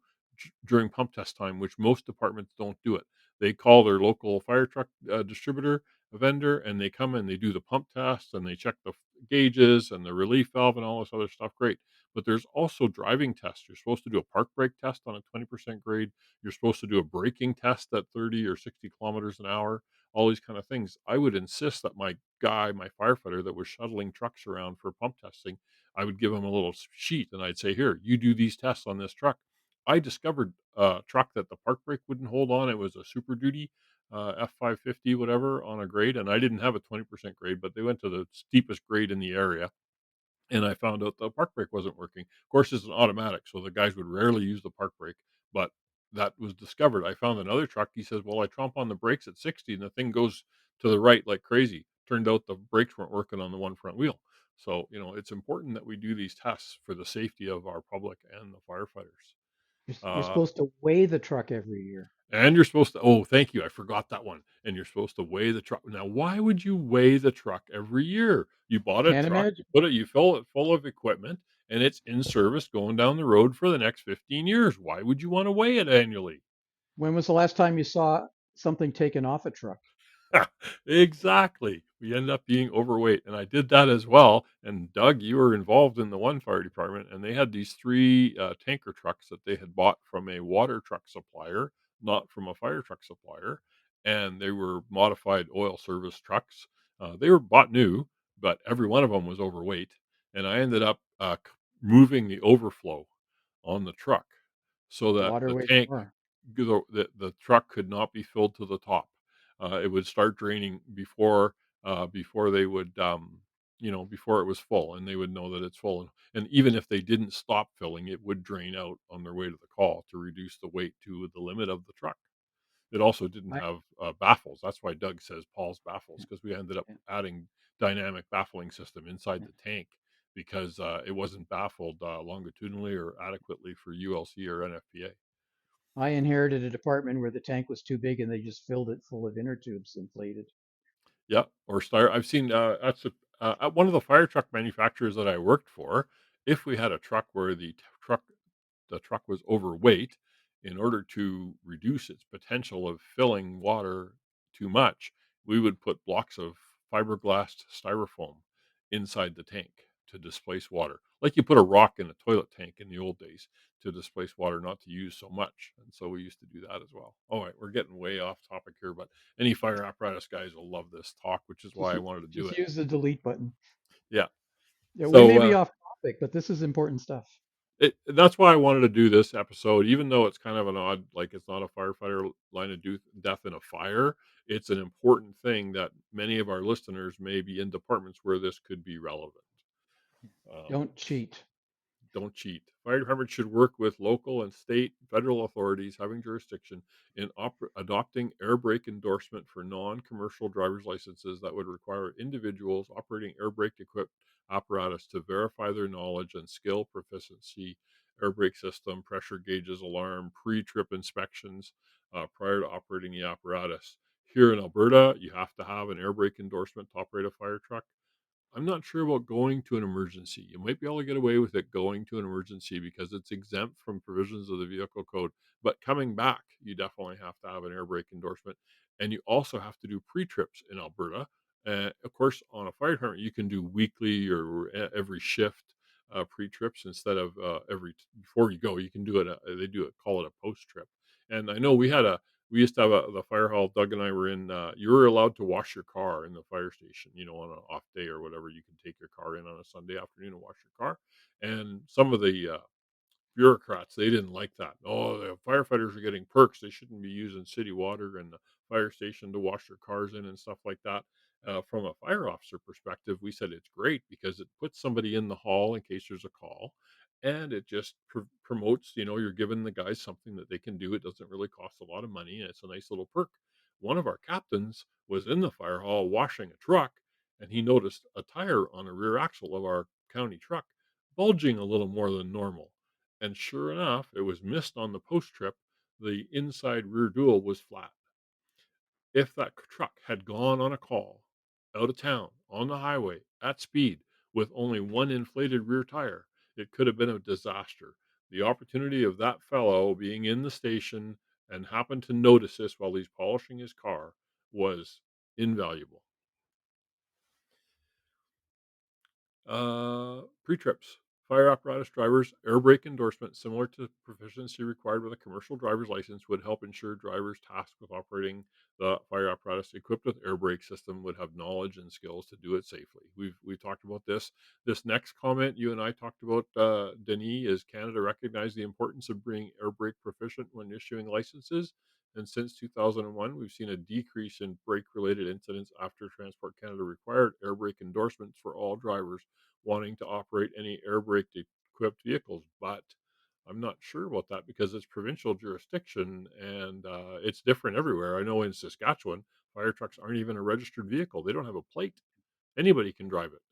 during pump test time, which most departments don't do it. They call their local fire truck distributor, a vendor, and they come and they do the pump test and they check the gauges and the relief valve and all this other stuff. Great. But there's also driving tests. You're supposed to do a park brake test on a 20% grade. You're supposed to do a braking test at 30 or 60 kilometers an hour, all these kind of things. I would insist that my firefighter that was shuttling trucks around for pump testing, I would give him a little sheet and I'd say, here, you do these tests on this truck. I discovered a truck that the park brake wouldn't hold on. It was a Super Duty F550, whatever, on a grade, and I didn't have a 20% grade, but they went to the steepest grade in the area, and I found out the park brake wasn't working. Of course, it's an automatic, so the guys would rarely use the park brake, but that was discovered. I found another truck. He says, "Well, I tromp on the brakes at 60, and the thing goes to the right like crazy." Turned out the brakes weren't working on the one front wheel. So, it's important that we do these tests for the safety of our public and the firefighters. You're Uh, supposed to weigh the truck every year. and you're supposed to oh, thank you, I forgot that one. And you're supposed to weigh the truck. Now, why would you weigh the truck every year? You bought a Can't truck, imagine. you fill it full of equipment, and it's in service going down the road for the next 15 years. Why would you wanna weigh it annually? When was the last time you saw something taken off a truck? Exactly. We end up being overweight, and I did that as well. And Doug, you were involved in the one fire department, and they had these three tanker trucks that they had bought from a water truck supplier, not from a fire truck supplier, and they were modified oil service trucks. They were bought new, but every one of them was overweight, and I ended up moving the overflow on the truck so that Water the weighs tank, more. the truck could not be filled to the top. It would start draining before they would before it was full, and they would know that it's full. And even if they didn't stop filling, it would drain out on their way to the call to reduce the weight to the limit of the truck. It also didn't I, have baffles. That's why Doug says Paul's baffles, yeah, because we ended up yeah. adding dynamic baffling system inside Yeah. the tank because it wasn't baffled longitudinally or adequately for ULC or NFPA. I inherited a department where the tank was too big and they just filled it full of inner tubes inflated. Yeah, or start. I've seen at one of the fire truck manufacturers that I worked for. If we had a truck where the truck was overweight, in order to reduce its potential of filling water too much, we would put blocks of fiberglass styrofoam inside the tank to displace water. Like you put a rock in a toilet tank in the old days to displace water, not to use so much. And so we used to do that as well. All right, we're getting way off topic here, but any fire apparatus guys will love this talk, which is why I wanted to do Just it. use the delete button. Yeah. Yeah, we may So be off topic, but this is important stuff. that's why I wanted to do this episode, even though it's kind of an odd, like it's not a firefighter line of death in a fire. It's an important thing that many of our listeners may be in departments where this could be relevant. Um, Don't cheat. don't cheat. Fire departments should work with local and state, federal authorities having jurisdiction in adopting air brake endorsement for non-commercial driver's licenses that would require individuals operating air brake equipped apparatus to verify their knowledge and skill proficiency, air brake system, pressure gauges, alarm, pre-trip inspections prior to operating the apparatus. Here in Alberta, you have to have an air brake endorsement to operate a fire truck. I'm not sure about going to an emergency. You might be able to get away with it going to an emergency because it's exempt from provisions of the vehicle code. But coming back, you definitely have to have an air brake endorsement. And you also have to do pre trips in Alberta. Of course, on a fire department, you can do weekly or every shift pre trips instead of before you go. You can do it, they do it, call it a post trip. And I know we used to have the fire hall. Doug and I were in. You were allowed to wash your car in the fire station. On an off day or whatever, you can take your car in on a Sunday afternoon and wash your car. And some of the bureaucrats, they didn't like that. Oh, the firefighters are getting perks. They shouldn't be using city water and the fire station to wash their cars in and stuff like that. From a fire officer perspective, we said it's great because it puts somebody in the hall in case there's a call, and it just promotes. You're giving the guys something that they can do. It doesn't really cost a lot of money, and it's a nice little perk. One of our captains was in the fire hall washing a truck, and he noticed a tire on the rear axle of our county truck bulging a little more than normal, and sure enough, it was missed on the post trip. The inside rear dual was flat. If that truck had gone on a call out of town on the highway at speed with only one inflated rear tire, it could have been a disaster. The opportunity of that fellow being in the station and happened to notice this while he's polishing his car was invaluable. Pre-trips. Fire apparatus drivers' air brake endorsement, similar to proficiency required with a commercial driver's license, would help ensure drivers tasked with operating the fire apparatus equipped with air brake system would have knowledge and skills to do it safely. We've talked about this. This next comment you and I talked about, Denis, is Canada recognized the importance of being air brake proficient when issuing licenses. And since 2001, we've seen a decrease in brake-related incidents after Transport Canada required air brake endorsements for all drivers wanting to operate any air brake equipped vehicles. But I'm not sure about that because it's provincial jurisdiction and it's different everywhere. I know in Saskatchewan, fire trucks aren't even a registered vehicle. They don't have a plate. Anybody can drive it.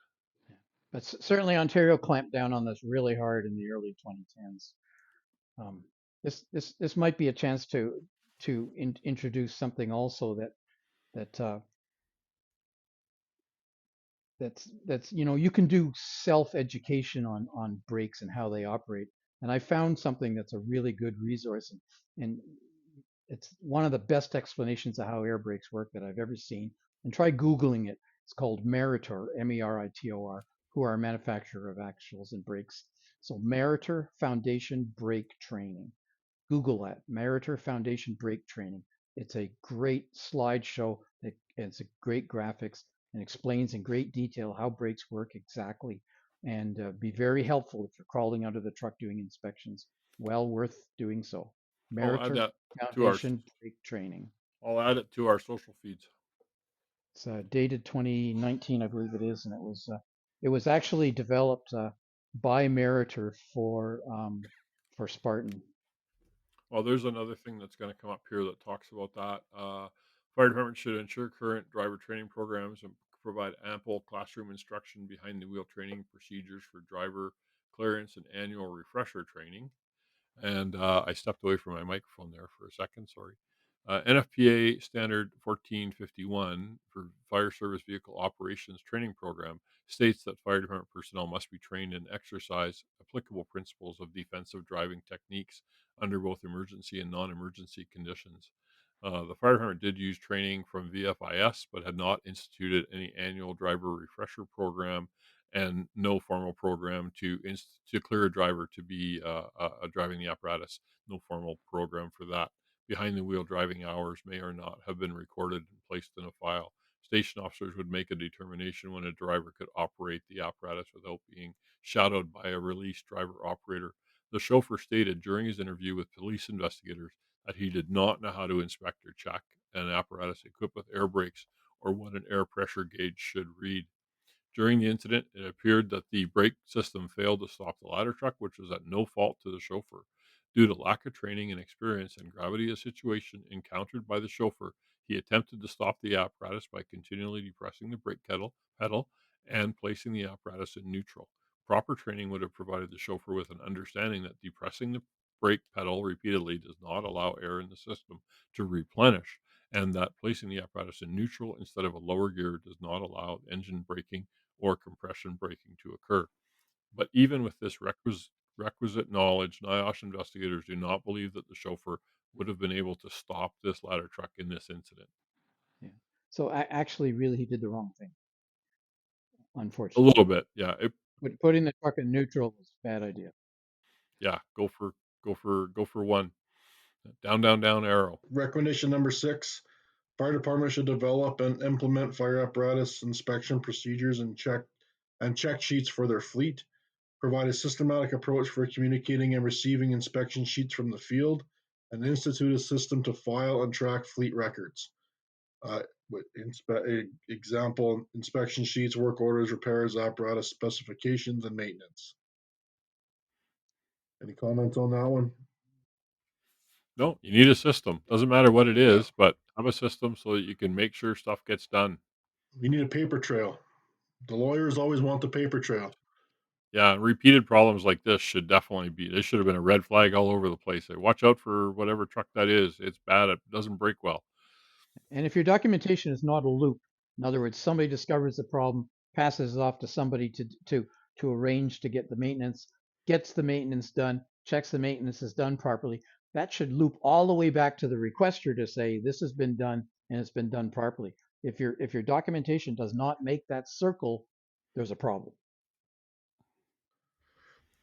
But certainly Ontario clamped down on this really hard in the early 2010s. Um, this might be a chance to introduce something also that that's you can do self-education on brakes and how they operate. And I found something that's a really good resource, and it's one of the best explanations of how air brakes work that I've ever seen. And try Googling it. It's called Meritor, Meritor, who are a manufacturer of axles and brakes. So Meritor Foundation Brake Training. Google that, Meritor Foundation Brake Training. It's a great slideshow. It's a great graphics and explains in great detail how brakes work exactly, and be very helpful if you're crawling out of the truck doing inspections. Well worth doing so. I'll add Meritor that to our. Foundation Brake Training. I'll add it to our social feeds. It's dated 2019, I believe it is, and it was actually developed by Meritor for Spartan. Well, there's another thing that's going to come up here that talks about that. Fire departments should ensure current driver training programs and provide ample classroom instruction behind the wheel training procedures for driver clearance and annual refresher training. And I stepped away from my microphone there for a second. Sorry. NFPA Standard 1451 for Fire Service Vehicle Operations Training Program states that fire department personnel must be trained and exercise applicable principles of defensive driving techniques under both emergency and non emergency conditions. The fire department did use training from VFIS, but had not instituted any annual driver refresher program and no formal program to clear a driver to be driving the apparatus. No formal program for that. Behind the wheel driving hours may or not have been recorded and placed in a file. Station officers would make a determination when a driver could operate the apparatus without being shadowed by a released driver operator. The chauffeur stated during his interview with police investigators that he did not know how to inspect or check an apparatus equipped with air brakes or what an air pressure gauge should read. During the incident, it appeared that the brake system failed to stop the ladder truck, which was at no fault to the chauffeur. Due to lack of training and experience and gravity of the situation encountered by the chauffeur, he attempted to stop the apparatus by continually depressing the brake pedal and placing the apparatus in neutral. Proper training would have provided the chauffeur with an understanding that depressing the brake pedal repeatedly does not allow air in the system to replenish, and that placing the apparatus in neutral instead of a lower gear does not allow engine braking or compression braking to occur. But even with this requisite knowledge, NIOSH investigators do not believe that the chauffeur would have been able to stop this ladder truck in this incident. Yeah. So actually, really, he did the wrong thing, A unfortunately. little bit, yeah. Putting the truck in neutral was a bad idea. Yeah, go for one. Down arrow. Recommendation number 6, fire department should develop and implement fire apparatus inspection procedures and check sheets for their fleet. Provide a systematic approach for communicating and receiving inspection sheets from the field, and institute a system to file and track fleet records. Example, inspection sheets, work orders, repairs, apparatus specifications, and maintenance. Any comments on that one? No, you need a system. Doesn't matter what it Yeah. is, but have a system so that you can make sure stuff gets done. We need a paper trail. The lawyers always want the paper trail. Yeah, repeated problems like this should definitely be. This should have been a red flag all over the place. Like, watch out for whatever truck that is. It's bad. It doesn't break well. And if your documentation is not a loop, in other words, somebody discovers the problem, passes it off to somebody to arrange to get the maintenance, gets the maintenance done, checks the maintenance is done properly, that should loop all the way back to the requester to say this has been done and it's been done properly. If your documentation does not make that circle, there's a problem.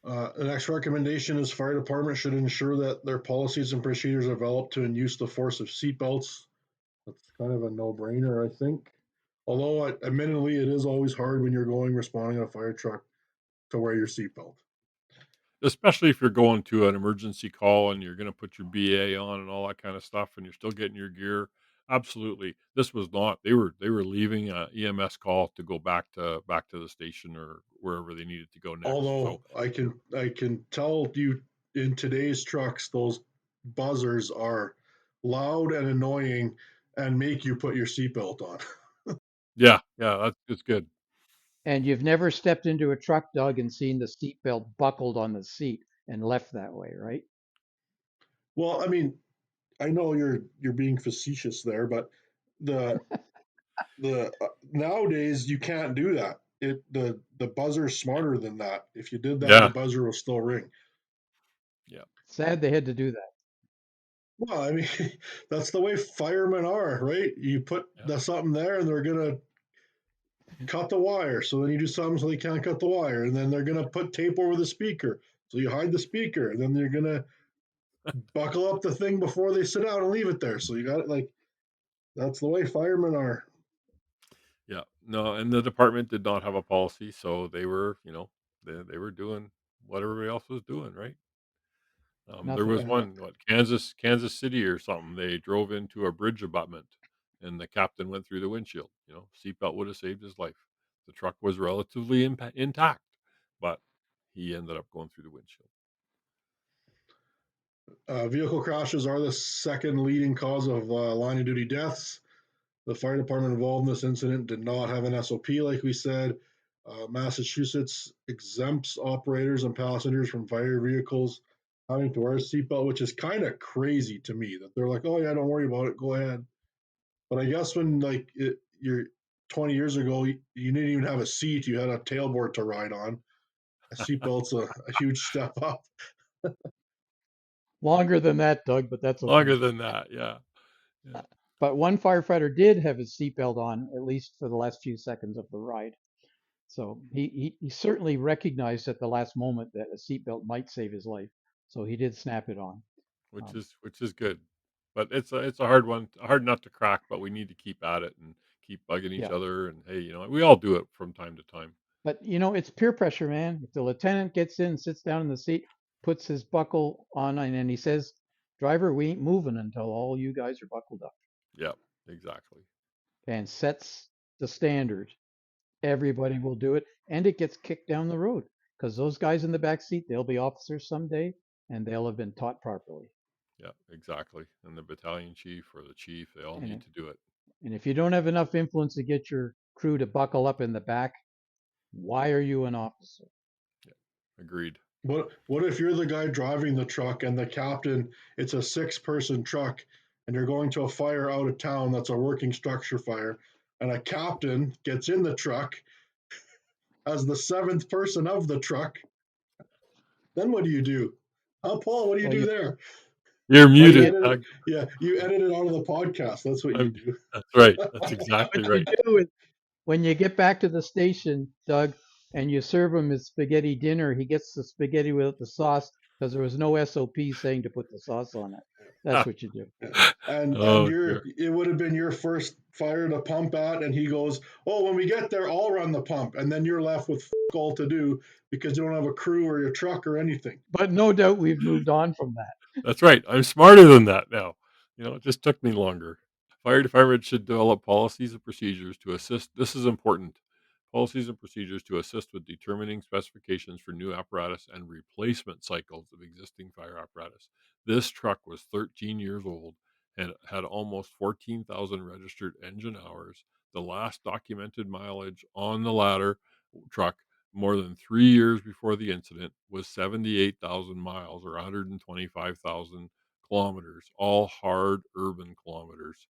The next recommendation is fire department should ensure that their policies and procedures are developed to induce the force of seatbelts. That's kind of a no-brainer, I think. Although, admittedly, it is always hard when you're responding to a fire truck to wear your seatbelt. Especially if you're going to an emergency call and you're going to put your BA on and all that kind of stuff, and you're still getting your gear. Absolutely, this was not. They were leaving a EMS call to go back to the station or wherever they needed to go next. Although So I can tell you in today's trucks, those buzzers are loud and annoying and make you put your seatbelt on. yeah, it's good. And you've never stepped into a truck, Doug, and seen the seatbelt buckled on the seat and left that way, right? Well, I mean, I know you're being facetious there, but the nowadays you can't do that. The buzzer's smarter than that. If you did that, the Yeah, buzzer will still ring. yeah, Sad they had to do that. Well, I mean, that's the way firemen are, right? You put yeah. something there, and they're gonna cut the wire. So then you do something so they can't cut the wire, and then they're gonna put tape over the speaker, so you hide the speaker, and then they're gonna buckle up the thing before they sit down and leave it there. So you got it like that's the way firemen are. Yeah, no, and the department did not have a policy, so they were, they were doing what everybody else was doing, right? There Nothing. was one, what, Kansas City or something. They drove into a bridge abutment, and the captain went through the windshield. Seatbelt would have saved his life. The truck was relatively intact, but he ended up going through the windshield. Vehicle crashes are the second leading cause of line of duty deaths. The fire department involved in this incident did not have an SOP, like we said. Massachusetts exempts operators and passengers from fire vehicles having to wear a seatbelt, which is kind of crazy to me that they're like, oh yeah, don't worry about it, go ahead. But I guess when you're 20 years ago, you didn't even have a seat, you had a tailboard to ride on. A seatbelt's a huge step up. Longer than that, Doug, but that's okay. Longer than that, yeah. Yeah. But one firefighter did have his seatbelt on, at least for the last few seconds of the ride. So he certainly recognized at the last moment that a seatbelt might save his life. So he did snap it on. Which Um, is good. But it's a hard one, a hard nut to crack, but we need to keep at it and keep bugging each yeah. other, and hey, we all do it from time to time. But it's peer pressure, man. If the lieutenant gets in, sits down in the seat, puts his buckle on, and then he says, "Driver, we ain't moving until all you guys are buckled up," Yeah, exactly. and sets the standard, everybody will do it, and it gets kicked down the road because those guys in the back seat, they'll be officers someday, and they'll have been taught properly. Yeah, exactly. And the battalion chief or the chief, they all And need if, to do it. and if you don't have enough influence to get your crew to buckle up in the back, why are you an officer? Yeah, agreed. What if you're the guy driving the truck and the captain, it's a 6-person truck and you're going to a fire out of town that's a working structure fire, and a captain gets in the truck as the 7th person of the truck, then what do you do? Paul, what do you Well, do there? You're you muted, Edit it. Doug. Yeah, you edit it out of the podcast. That's what you do. That's right. That's what exactly you right. do is when you get back to the station, Doug, and you serve him his spaghetti dinner, he gets the spaghetti without the sauce because there was no SOP saying to put the sauce on it. That's what you do. And Oh dear. it would have been your first fire to pump at, and he goes, oh, when we get there, I'll run the pump, and then you're left with all to do because you don't have a crew or your truck or anything. But no doubt we've moved on from that. That's right. I'm smarter than that now. It just took me longer. Fire departments should develop policies and procedures to assist. This is important. Policies and procedures to assist with determining specifications for new apparatus and replacement cycles of existing fire apparatus. This truck was 13 years old and had almost 14,000 registered engine hours. The last documented mileage on the ladder truck, more than 3 years before the incident, was 78,000 miles or 125,000 kilometers, all hard urban kilometers.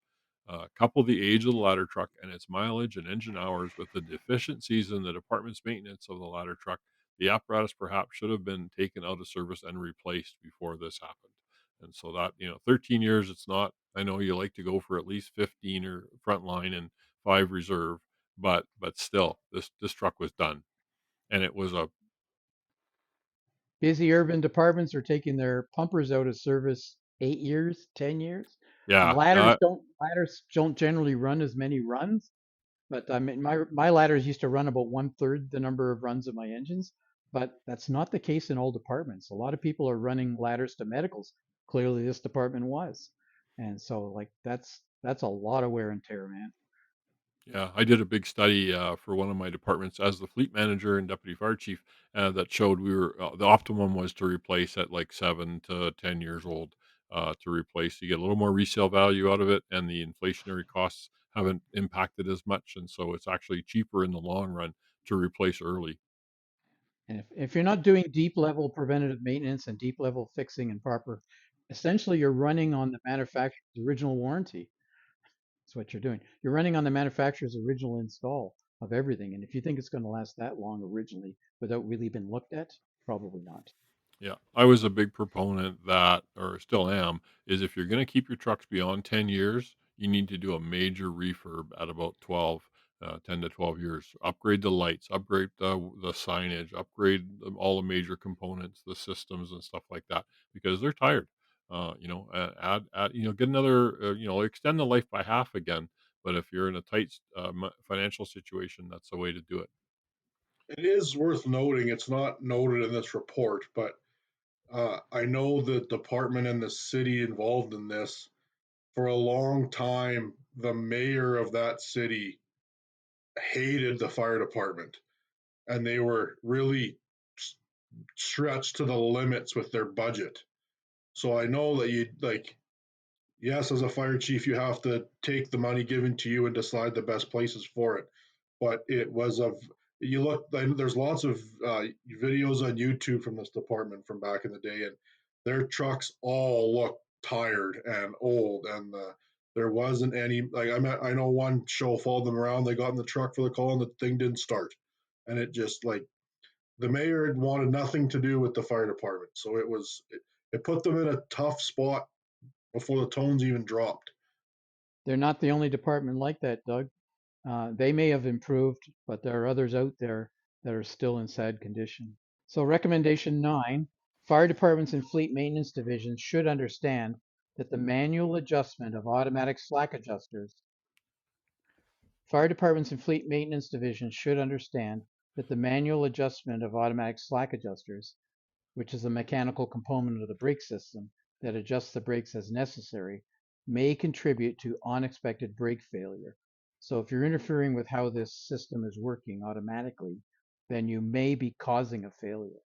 Couple the age of the ladder truck and its mileage and engine hours with the deficiencies in the department's maintenance of the ladder truck, the apparatus perhaps should have been taken out of service and replaced before this happened. And so that, 13 years, it's not, I know you like to go for at least 15 or frontline and 5 reserve, but still, this truck was done. And it was a, Busy urban departments are taking their pumpers out of service 8 years, 10 years, and yeah, ladders don't generally run as many runs. But I mean, my ladders used to run about 1/3 the number of runs of my engines, but that's not the case in all departments. A lot of people are running ladders to medicals. Clearly, this department was, and so like that's a lot of wear and tear, man. Yeah, I did a big study for one of my departments as the fleet manager and deputy fire chief that showed the optimum was to replace at like 7 to 10 years old to replace. You get a little more resale value out of it, and the inflationary costs haven't impacted as much, and so it's actually cheaper in the long run to replace early. And if you're not doing deep level preventative maintenance and deep level fixing and proper, essentially you're running on the manufacturer's original warranty. That's what you're doing. You're running on the manufacturer's original install of everything. And if you think it's going to last that long originally without really been looked at, probably not. Yeah, I was a big proponent that, or still am, is if you're going to keep your trucks beyond 10 years, you need to do a major refurb at about 10 to 12 years. Upgrade the lights, upgrade the signage, upgrade all the major components, the systems and stuff like that, because they're tired. Add, get another, extend the life by half again. But if you're in a tight financial situation, that's the way to do it. It is worth noting, it's not noted in this report, but I know the department and the city involved in this for a long time. The mayor of that city hated the fire department, and they were really stretched to the limits with their budget. So I know that you like, yes, as a fire chief, you have to take the money given to you and decide the best places for it. But it was of you look. There's lots of videos on YouTube from this department from back in the day, and their trucks all looked tired and old, and there wasn't any like I know one show followed them around. They got in the truck for the call, and the thing didn't start, and it just like the mayor had wanted nothing to do with the fire department, so it put them in a tough spot before the tones even dropped. They're not the only department like that, Doug. They may have improved, but there are others out there that are still in sad condition. So recommendation 9, fire departments and fleet maintenance divisions should understand that the manual adjustment of automatic slack adjusters. Fire departments and fleet maintenance divisions should understand that the manual adjustment of automatic slack adjusters, which is a mechanical component of the brake system that adjusts the brakes as necessary, may contribute to unexpected brake failure. So if you're interfering with how this system is working automatically, then you may be causing a failure.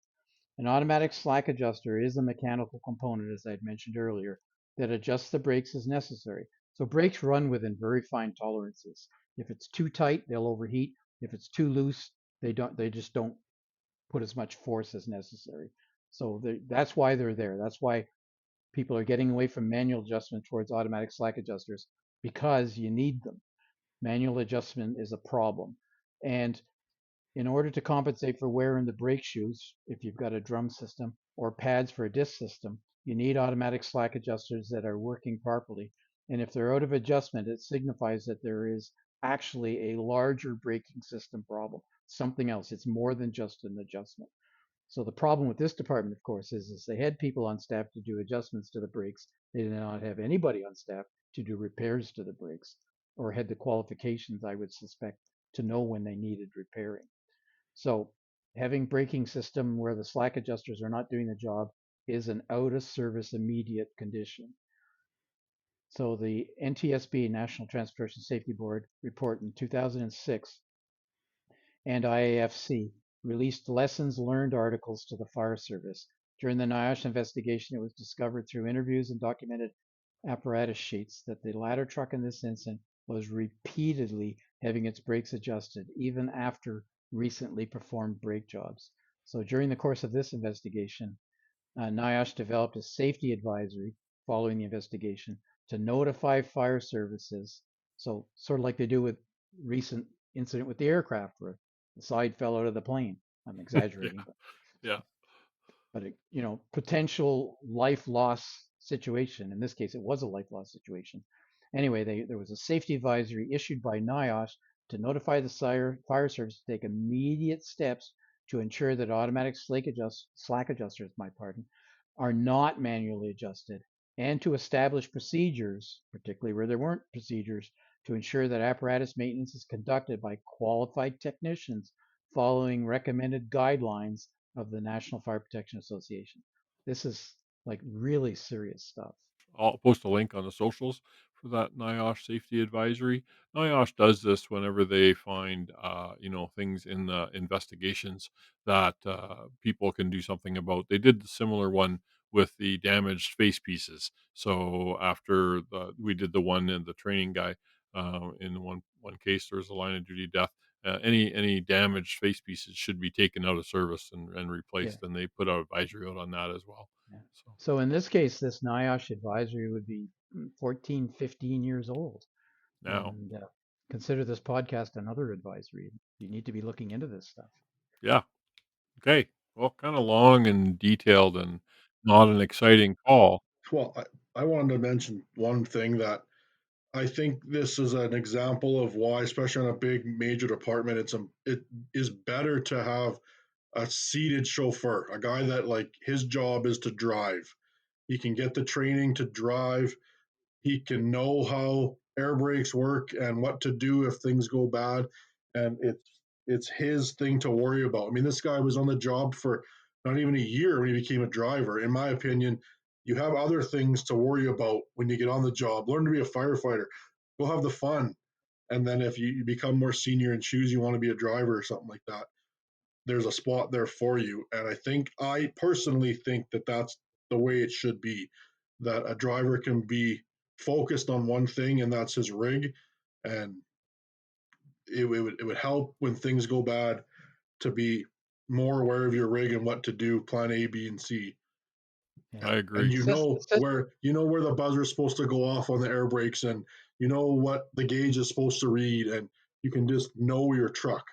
An automatic slack adjuster is a mechanical component, as I'd mentioned earlier, that adjusts the brakes as necessary. So brakes run within very fine tolerances. If it's too tight, they'll overheat. If it's too loose, they just don't put as much force as necessary. So that's why they're there. That's why people are getting away from manual adjustment towards automatic slack adjusters, because you need them. Manual adjustment is a problem. And in order to compensate for wear in the brake shoes, if you've got a drum system or pads for a disc system, you need automatic slack adjusters that are working properly. And if they're out of adjustment, it signifies that there is actually a larger braking system problem, something else. It's more than just an adjustment. So the problem with this department, of course, is they had people on staff to do adjustments to the brakes. They did not have anybody on staff to do repairs to the brakes, or had the qualifications, I would suspect, to know when they needed repairing. So having braking system where the slack adjusters are not doing the job is an out of service immediate condition. So the NTSB, National Transportation Safety Board, report in 2006 and IAFC released lessons learned articles to the fire service. During the NIOSH investigation, it was discovered through interviews and documented apparatus sheets that the ladder truck in this incident was repeatedly having its brakes adjusted, even after recently performed brake jobs. So during the course of this investigation, NIOSH developed a safety advisory following the investigation to notify fire services. So sort of like they do with recent incident with the aircraft where the side fell out of the plane. I'm exaggerating, Yeah. but potential life loss situation. In this case, it was a life loss situation. Anyway, there was a safety advisory issued by NIOSH to notify the fire service to take immediate steps to ensure that automatic slack adjusters, are not manually adjusted, and to establish procedures, particularly where there weren't procedures, to ensure that apparatus maintenance is conducted by qualified technicians following recommended guidelines of the National Fire Protection Association. This is like really serious stuff. I'll post a link on the socials for that NIOSH safety advisory. NIOSH does this whenever they find, things in the investigations that people can do something about. They did the similar one with the damaged face pieces. So after we did the one in the training guy, in one case, there was a line of duty death. Any damaged face pieces should be taken out of service and Yeah. replaced, and they put out advisory out on that as well. Yeah. So So in this case, this NIOSH advisory would be 14, 15 years old. now, And consider this podcast another advisory. You need to be looking into this stuff. yeah. Okay. Well, kind of long and detailed and not an exciting call. Well, I wanted to mention one thing that I think this is an example of why, especially on a big major department, it is better to have a seated chauffeur, a guy that like his job is to drive. He can get the training to drive. He can know how air brakes work and what to do if things go bad, and it's his thing to worry about. I mean, this guy was on the job for not even a year when he became a driver. In my opinion, you have other things to worry about when you get on the job. Learn to be a firefighter. Go have the fun. And then if you become more senior and choose you want to be a driver or something like that, there's a spot there for you. And I personally think that that's the way it should be, that a driver can be focused on one thing, and that's his rig. And it would help when things go bad to be more aware of your rig and what to do, plan A, B, and C. Yeah. I And agree. you know where the buzzer is supposed to go off on the air brakes, and you know what the gauge is supposed to read, and you can just know your truck.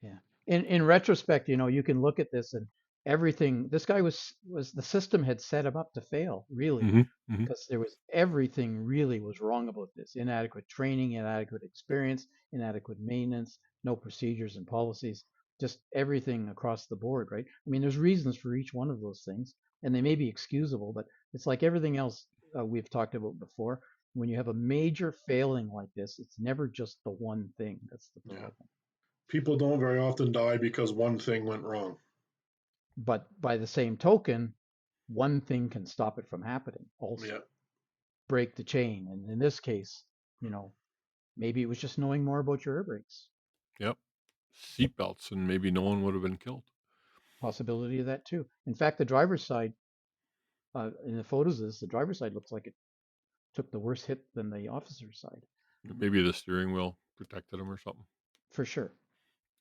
Yeah. In retrospect, you can look at this and everything. This guy was the system had set him up to fail, really, Hmm. Hmm. because there was everything really was wrong about this. Inadequate training, inadequate experience, inadequate maintenance, no procedures and policies, just everything across the board, right? I mean, there's reasons for each one of those things, and they may be excusable, but it's like everything else we've talked about before. When you have a major failing like this, it's never just the one thing that's the Yeah. problem. People don't very often die because one thing went wrong. But by the same token, one thing can stop it from happening also, Yeah. break the chain. And in this case, you know, maybe it was just knowing more about your air brakes. Yep. Seatbelts, and maybe no one would have been killed. Possibility of that too. In fact, the driver's side, in the photos of this, the driver's side looks like it took the worst hit than the officer's side, Maybe the steering wheel protected him or something. for sure.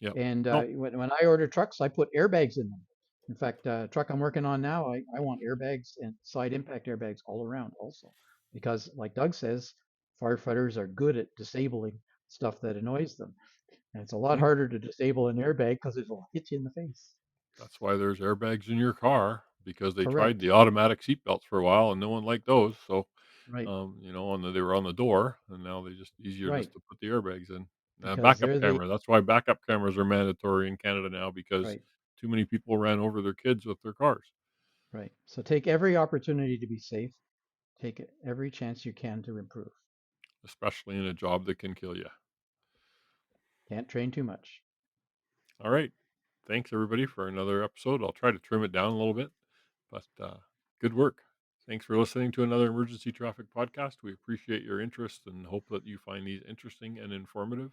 Yep. And No, when I order trucks, I put airbags in them. In fact, truck I'm working on now, I want airbags and side impact airbags all around also. Because, like Doug says, firefighters are good at disabling stuff that annoys them. And it's a lot mhm, harder to disable an airbag because it'll hit you in the face. that's why there's airbags in your car, because they tried Correct. the automatic seatbelts for a while and no one liked those. So, Right. they were on the door, and now they just easier Right. just to put the airbags in. Because Backup they're the camera. That's why backup cameras are mandatory in Canada now, because right. too many people ran over their kids with their cars, Right. So take every opportunity to be safe. Take every chance you can to improve. especially in a job that can kill you. Can't train too much. All right. Thanks, everybody, for another episode. I'll try to trim it down a little bit, but good work. Thanks for listening to another emergency traffic podcast. We appreciate your interest and hope that you find these interesting and informative.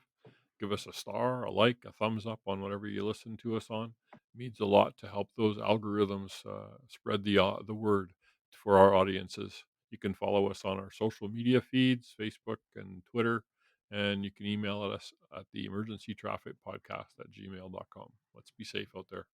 Give us a star, a like, a thumbs up on whatever you listen to us on. It means a lot to help those algorithms spread the word for our audiences. You can follow us on our social media feeds, Facebook and Twitter, and you can email us at the emergency traffic podcast at gmail.com. Let's be safe out there.